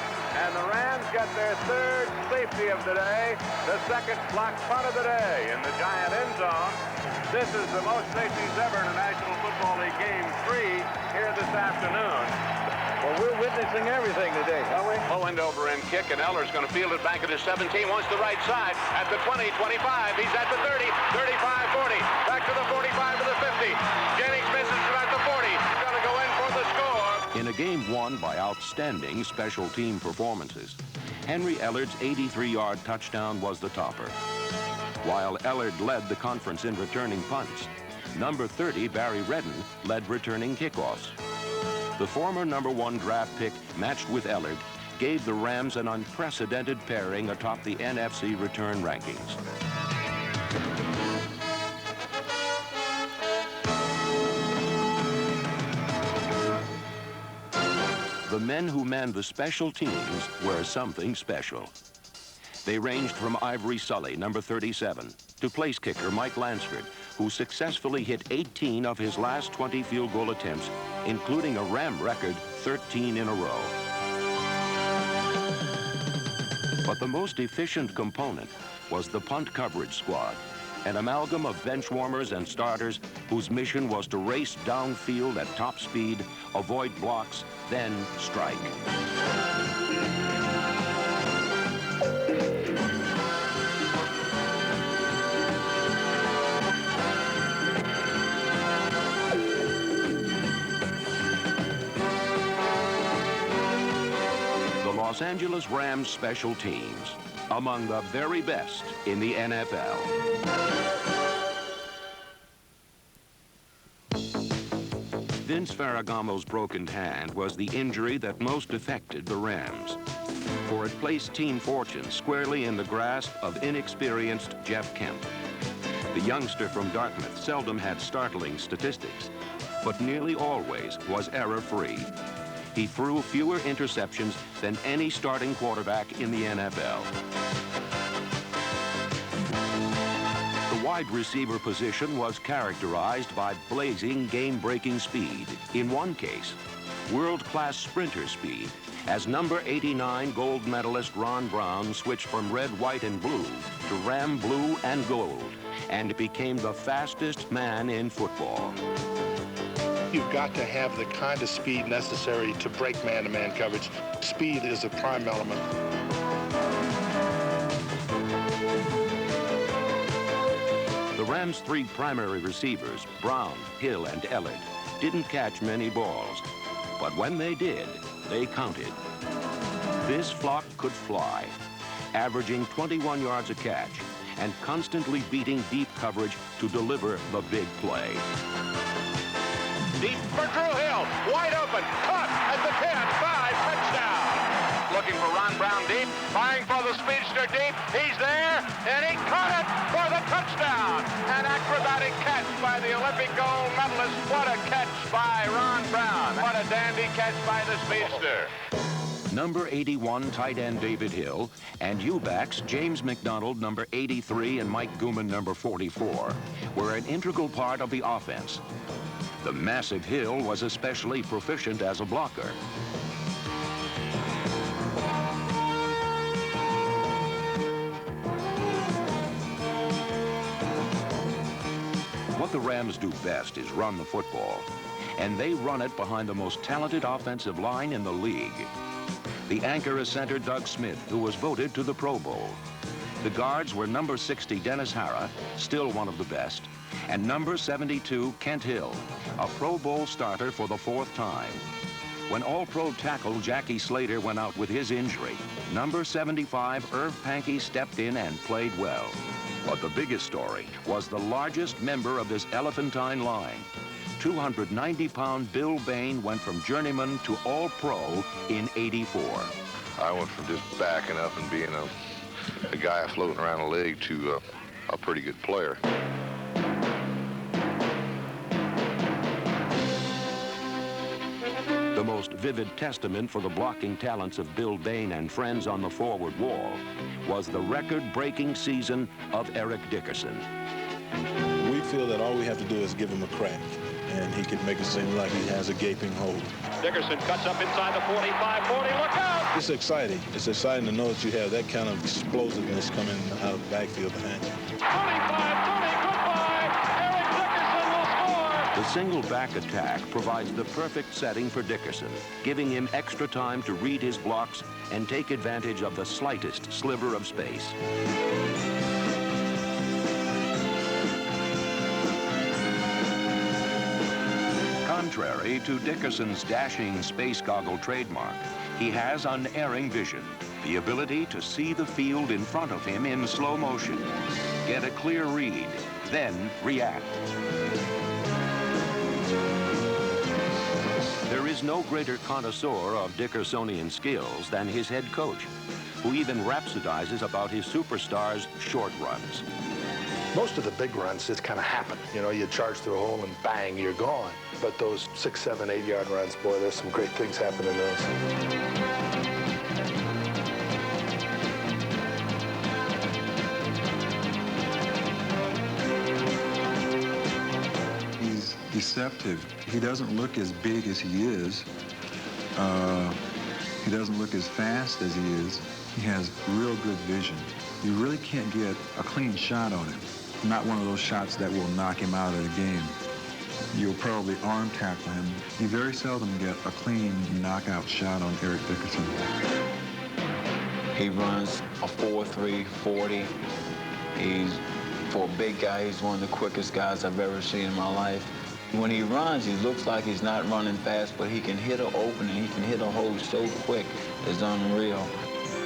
And the Rams got their 3rd safety of the day, the 2nd block punt of the day in the Giant end zone. This is the most safeties ever in a National Football League game 3 here this afternoon. Well, we're witnessing everything today, aren't we? Low end over end kick, and Eller's going to field it back at his 17, wants the right side, at the 20, 25, he's at the 30, 35, 40, back to the 45 to the 50. Jennings misses it at the 40, he's going to go in for the score. In a game won by outstanding special team performances, Henry Ellard's 83-yard touchdown was the topper. While Ellard led the conference in returning punts, number 30, Barry Redden, led returning kickoffs. The former number 1 draft pick, matched with Ellard, gave the Rams an unprecedented pairing atop the NFC return rankings. The men who manned the special teams were something special. They ranged from Ivory Sully, number 37, to place kicker Mike Lansford, who successfully hit 18 of his last 20 field goal attempts, including a Ram record 13 in a row. But the most efficient component was the punt coverage squad, an amalgam of bench warmers and starters whose mission was to race downfield at top speed, avoid blocks, then strike. The Los Angeles Rams special teams, among the very best in the NFL. Vince Ferragamo's broken hand was the injury that most affected the Rams, for it placed team fortune squarely in the grasp of inexperienced Jeff Kemp. The youngster from Dartmouth seldom had startling statistics, but nearly always was error-free. He threw fewer interceptions than any starting quarterback in the NFL. The wide receiver position was characterized by blazing, game-breaking speed. In one case, world-class sprinter speed, as number 89 gold medalist Ron Brown switched from red, white, and blue to Ram blue and gold, and became the fastest man in football. You've got to have the kind of speed necessary to break man-to-man coverage. Speed is a prime element. The Rams' 3 primary receivers, Brown, Hill, and Ellard, didn't catch many balls, but when they did, they counted. This flock could fly, averaging 21 yards a catch and constantly beating deep coverage to deliver the big play. Deep for Drew Hill, wide open, caught at the 10, 5, touchdown. Looking for Ron Brown deep, firing for the speedster deep. He's there, and he caught it for the touchdown. An acrobatic catch by the Olympic gold medalist. What a catch by Ron Brown. What a dandy catch by the speedster. Number 81, tight end David Hill, and U-backs James McDonald, number 83, and Mike Gooman, number 44, were an integral part of the offense. The massive Hill was especially proficient as a blocker. What the Rams do best is run the football, and they run it behind the most talented offensive line in the league. The anchor is center Doug Smith, who was voted to the Pro Bowl. The guards were number 60 Dennis Hara, still one of the best, and number 72 Kent Hill, a Pro Bowl starter for the 4th time. When All-Pro tackle Jackie Slater went out with his injury, number 75 Irv Pankey stepped in and played well. But the biggest story was the largest member of this elephantine line. 290-pound Bill Bain went from journeyman to All-Pro in '84. I went from just backing up and being a guy floating around the league to a pretty good player. The most vivid testament for the blocking talents of Bill Bain and friends on the forward wall was the record-breaking season of Eric Dickerson. We feel that all we have to do is give him a crack, and he can make it seem like he has a gaping hole. Dickerson cuts up inside the 45, 40, look out! It's exciting. It's exciting to know that you have that kind of explosiveness coming out of the backfield behind you. 25, 20, goodbye! Eric Dickerson will score! The single-back attack provides the perfect setting for Dickerson, giving him extra time to read his blocks and take advantage of the slightest sliver of space. Contrary to Dickerson's dashing space goggle trademark, he has unerring vision, the ability to see the field in front of him in slow motion, get a clear read, then react. There is no greater connoisseur of Dickersonian skills than his head coach, who even rhapsodizes about his superstars' short runs. Most of the big runs just kind of happen. You know, you charge through a hole and bang, you're gone. But those 6, 7, 8-yard runs, boy, there's some great things happen in those. He's deceptive. He doesn't look as big as he is. He doesn't look as fast as he is. He has real good vision. You really can't get a clean shot on him. Not one of those shots that will knock him out of the game. You'll probably arm tackle him. You very seldom get a clean knockout shot on Eric Dickerson. He runs a 4.3 40. For a big guy, he's one of the quickest guys I've ever seen in my life. When he runs, he looks like he's not running fast, but he can hit an opening, he can hit a hole so quick, it's unreal.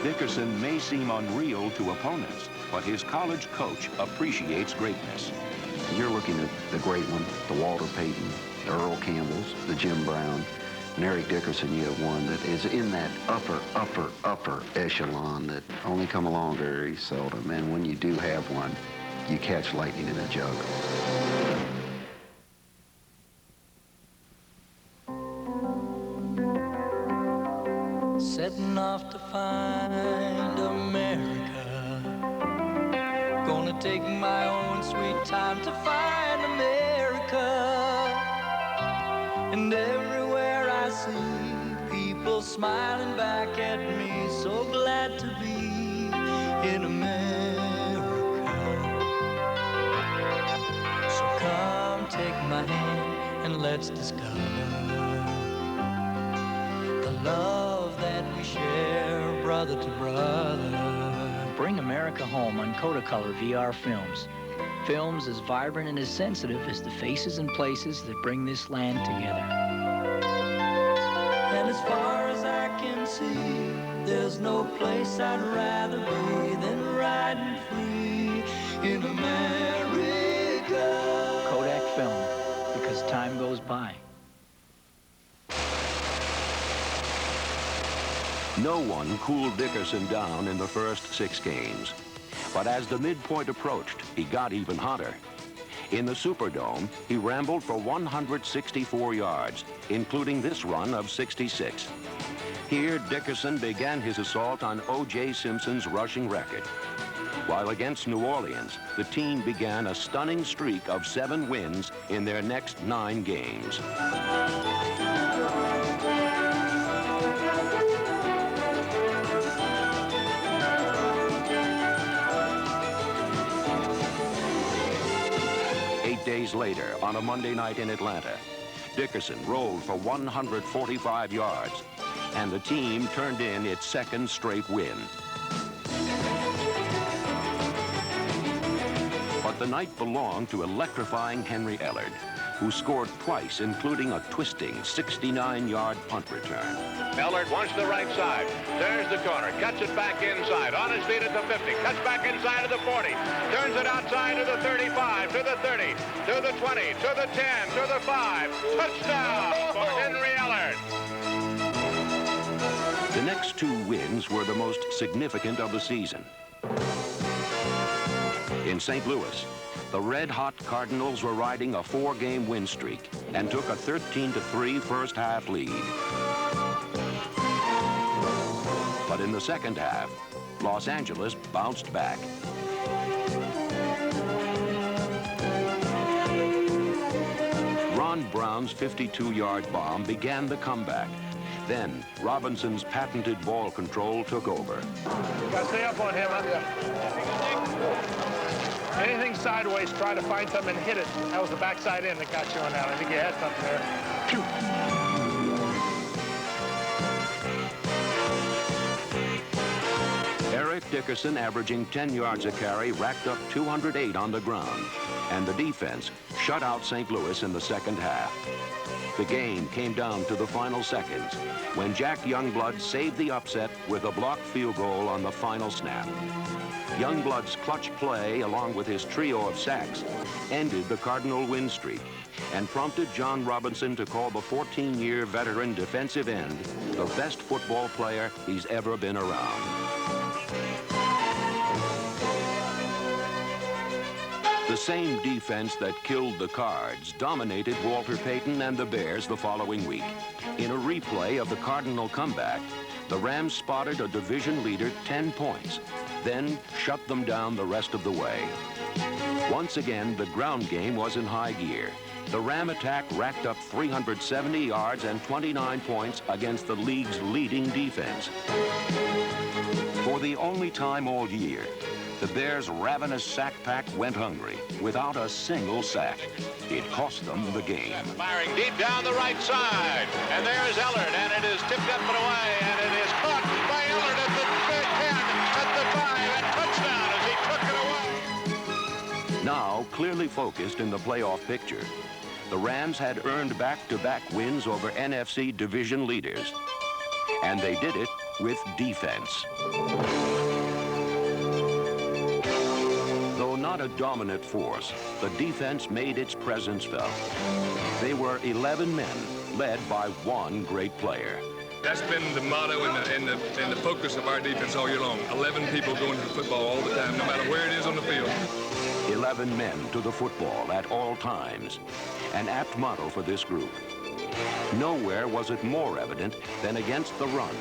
Dickerson may seem unreal to opponents, but his college coach appreciates greatness. You're looking at the great one, the Walter Payton, the Earl Campbells, the Jim Brown, and Eric Dickerson. You have one that is in that upper echelon that only come along very seldom. And when you do have one, you catch lightning in a jug. Setting off to find America. Gonna take my own sweet time to find America. And everywhere I see people smiling back at me, so glad to be in America. So come take my hand and let's discover the love that we share, brother to brother. Bring America home on Kodacolor VR films. Films as vibrant and as sensitive as the faces and places that bring this land together. And as far as I can see, there's no place I'd rather be than riding free in America. Kodak film, because time goes by. No one cooled Dickerson down in the first 6 games. But as the midpoint approached, he got even hotter. In the Superdome, he rambled for 164 yards, including this run of 66. Here, Dickerson began his assault on O.J. Simpson's rushing record. While against New Orleans, the team began a stunning streak of 7 wins in their next 9 games. Days later, on a Monday night in Atlanta, Dickerson rolled for 145 yards, and the team turned in its 2nd straight win. But the night belonged to electrifying Henry Ellard, who scored twice, including a twisting 69-yard punt return. Ellard wants the right side, turns the corner, cuts it back inside, on his feet at the 50, cuts back inside of the 40, turns it outside to the 35, to the 30, to the 20, to the 10, to the 5. Touchdown for Henry Ellard. The next 2 wins were the most significant of the season. In St. Louis, the red-hot Cardinals were riding a 4-game win streak and took a 13-3 first-half lead. But in the second half, Los Angeles bounced back. Ron Brown's 52-yard bomb began the comeback. Then, Robinson's patented ball control took over. Gotta stay up on him. Anything sideways, try to find something and hit it. That was the backside end that got you on that. I think you had something there. Eric Dickerson, averaging 10 yards a carry, racked up 208 on the ground, and the defense shut out St. Louis in the second half. The game came down to the final seconds when Jack Youngblood saved the upset with a blocked field goal on the final snap. Youngblood's clutch play, along with his trio of sacks, ended the Cardinal win streak and prompted John Robinson to call the 14-year veteran defensive end the best football player he's ever been around. The same defense that killed the Cards dominated Walter Payton and the Bears the following week. In a replay of the Cardinal comeback, the Rams spotted a division leader 10 points, then shut them down the rest of the way. Once again, the ground game was in high gear. The Ram attack racked up 370 yards and 29 points against the league's leading defense. For the only time all year, the Bears' ravenous sack pack went hungry without a single sack. It cost them the game. Firing deep down the right side. And there's Ellard, and it is tipped up and away, and it is caught by Ellard at the 10, at the 5, and touchdown as he took it away. Now, clearly focused in the playoff picture, the Rams had earned back-to-back wins over NFC division leaders. And they did it with defense. Though not a dominant force, the defense made its presence felt. They were 11 men, led by one great player. That's been the motto and the focus of our defense all year long. 11 people going to the football all the time, no matter where it is on the field. 11 men to the football at all times. An apt motto for this group. Nowhere was it more evident than against the run,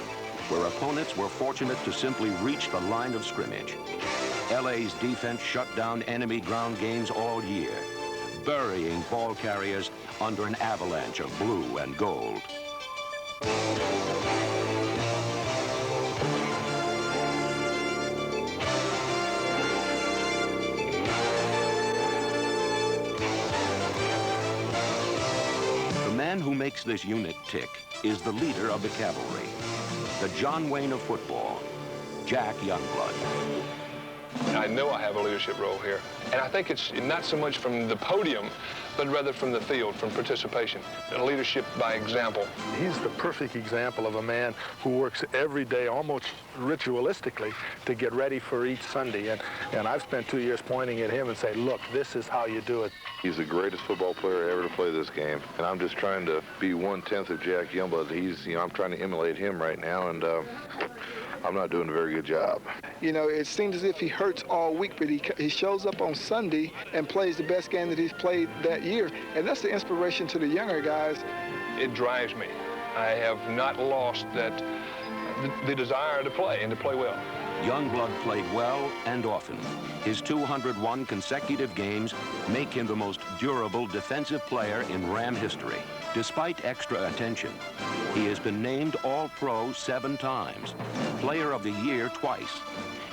where opponents were fortunate to simply reach the line of scrimmage. LA's defense shut down enemy ground games all year, burying ball carriers under an avalanche of blue and gold. The man who makes this unit tick is the leader of the cavalry, the John Wayne of football, Jack Youngblood. I know I have a leadership role here. And I think it's not so much from the podium, but rather from the field, from participation. Leadership by example. He's the perfect example of a man who works every day, almost ritualistically, to get ready for each Sunday. And I've spent 2 years pointing at him and say, look, this is how you do it. He's the greatest football player ever to play this game. And I'm just trying to be 1/10 of Jack Youngblood. I'm trying to emulate him right now, and I'm not doing a very good job. You know, it seems as if he hurts all week, but he shows up on Sunday and plays the best game that he's played that year. And that's the inspiration to the younger guys. It drives me. I have not lost the desire to play and to play well. Youngblood played well and often. His 201 consecutive games make him the most durable defensive player in Ram history. Despite extra attention, he has been named All-Pro 7 times, Player of the Year twice,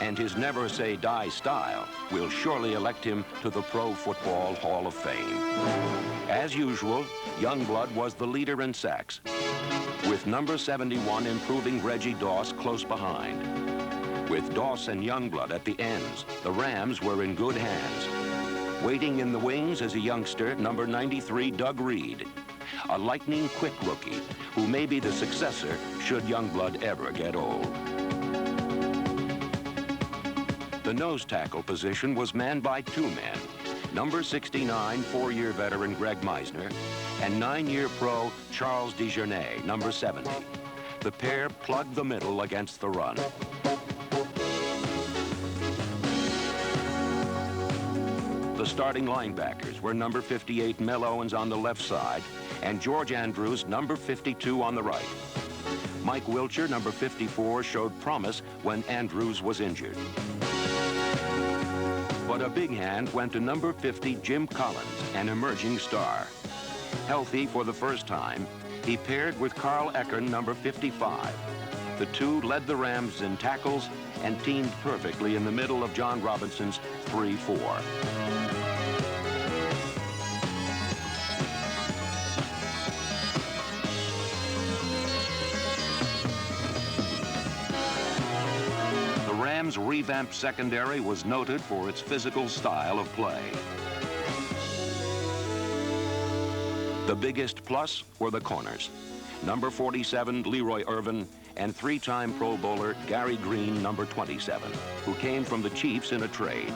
and his never say die style will surely elect him to the Pro Football Hall of Fame. As usual, Youngblood was the leader in sacks, with number 71 improving Reggie Doss close behind. With Doss and Youngblood at the ends, the Rams were in good hands. Waiting in the wings as a youngster, number 93 Doug Reed, a lightning-quick rookie who may be the successor should Youngblood ever get old. The nose tackle position was manned by 2 men, number 69 4-year veteran Greg Meisner and 9-year pro Charles DeJournay, number 70. The pair plugged the middle against the run. The starting linebackers were number 58 Mel Owens on the left side and George Andrews, number 52 on the right. Mike Wilcher, number 54, showed promise when Andrews was injured. But a big hand went to number 50 Jim Collins, an emerging star. Healthy for the first time, he paired with Carl Eckern, number 55. The two led the Rams in tackles and teamed perfectly in the middle of John Robinson's 3-4. The Rams' revamped secondary was noted for its physical style of play. The biggest plus were the corners. Number 47, Leroy Irvin, and 3-time Pro Bowler Gary Green, number 27, who came from the Chiefs in a trade.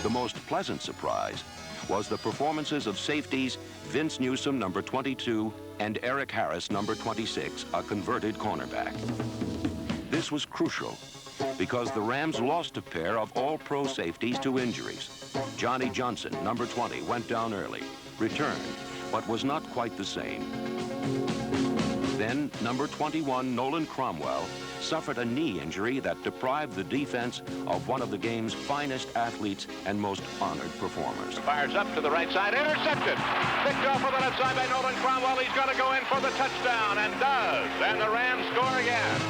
The most pleasant surprise was the performances of safeties Vince Newsom, number 22, and Eric Harris, number 26, a converted cornerback. This was crucial because the Rams lost a pair of all-pro safeties to injuries. Johnny Johnson, number 20, went down early, returned, but was not quite the same. Then, number 21, Nolan Cromwell, suffered a knee injury that deprived the defense of one of the game's finest athletes and most honored performers. Fires up to the right side, intercepted. Picked off on the left side by Nolan Cromwell. He's going to go in for the touchdown, and does. And the Rams score again.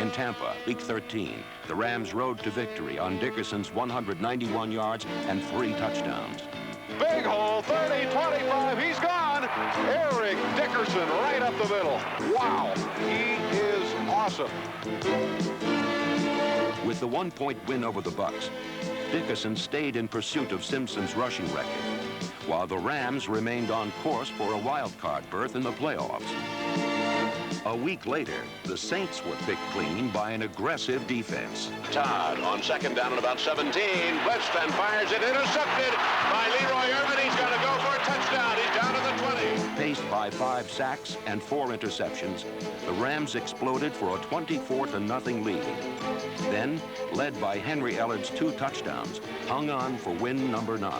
In Tampa, Week 13, the Rams rode to victory on Dickerson's 191 yards and 3 touchdowns. Big hole, 30, 25, he's gone. Eric Dickerson right up the middle. Wow, he is awesome. With the 1-point win over the Bucks, Dickerson stayed in pursuit of Simpson's rushing record, while the Rams remained on course for a wild card berth in the playoffs. A week later, the Saints were picked clean by an aggressive defense. Todd on 2nd down and about 17. Blitzed and fires it, intercepted by Leroy Irvin. He's going to go for a touchdown. He's down to the 20. Paced by 5 sacks and 4 interceptions, the Rams exploded for a 24-0 lead. Then, led by Henry Ellard's 2 touchdowns, hung on for win number 9.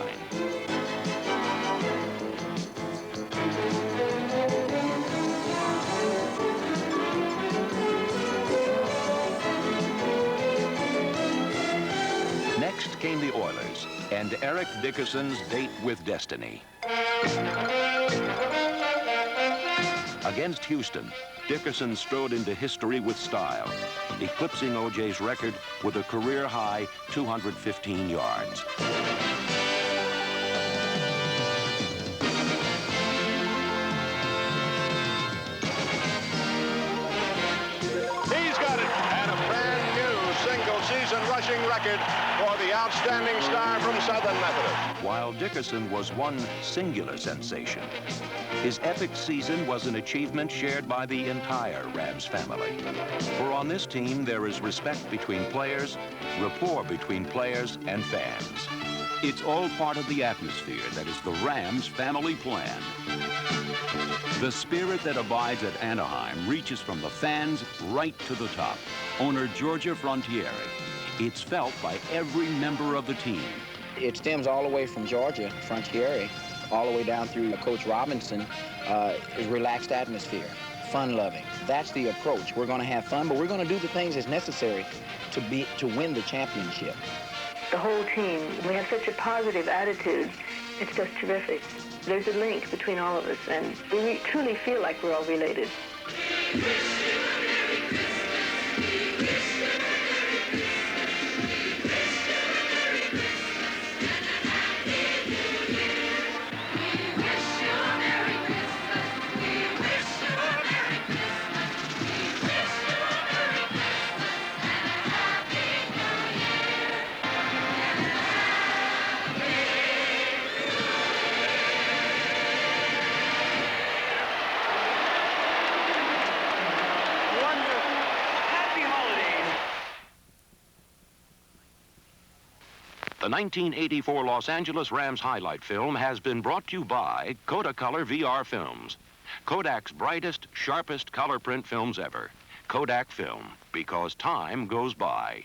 Next came the Oilers and Eric Dickerson's date with destiny. Against Houston, Dickerson strode into history with style, eclipsing O.J.'s record with a career-high 215 yards. record for the outstanding star from Southern Methodist. While Dickerson was one singular sensation, his epic season was an achievement shared by the entire Rams family. For on this team, there is respect between players, rapport between players and fans. It's all part of the atmosphere that is the Rams family plan. The spirit that abides at Anaheim reaches from the fans right to the top. Owner Georgia Frontiere. It's felt by every member of the team. It stems all the way from Georgia Frontiere, all the way down through Coach Robinson, is relaxed atmosphere, fun-loving. That's the approach. We're going to have fun, but we're going to do the things that's necessary to win the championship. The whole team, we have such a positive attitude. It's just terrific. There's a link between all of us, and we truly feel like we're all related. The 1984 Los Angeles Rams highlight film has been brought to you by Kodacolor VR Films. Kodak's brightest, sharpest color print films ever. Kodak Film, because time goes by.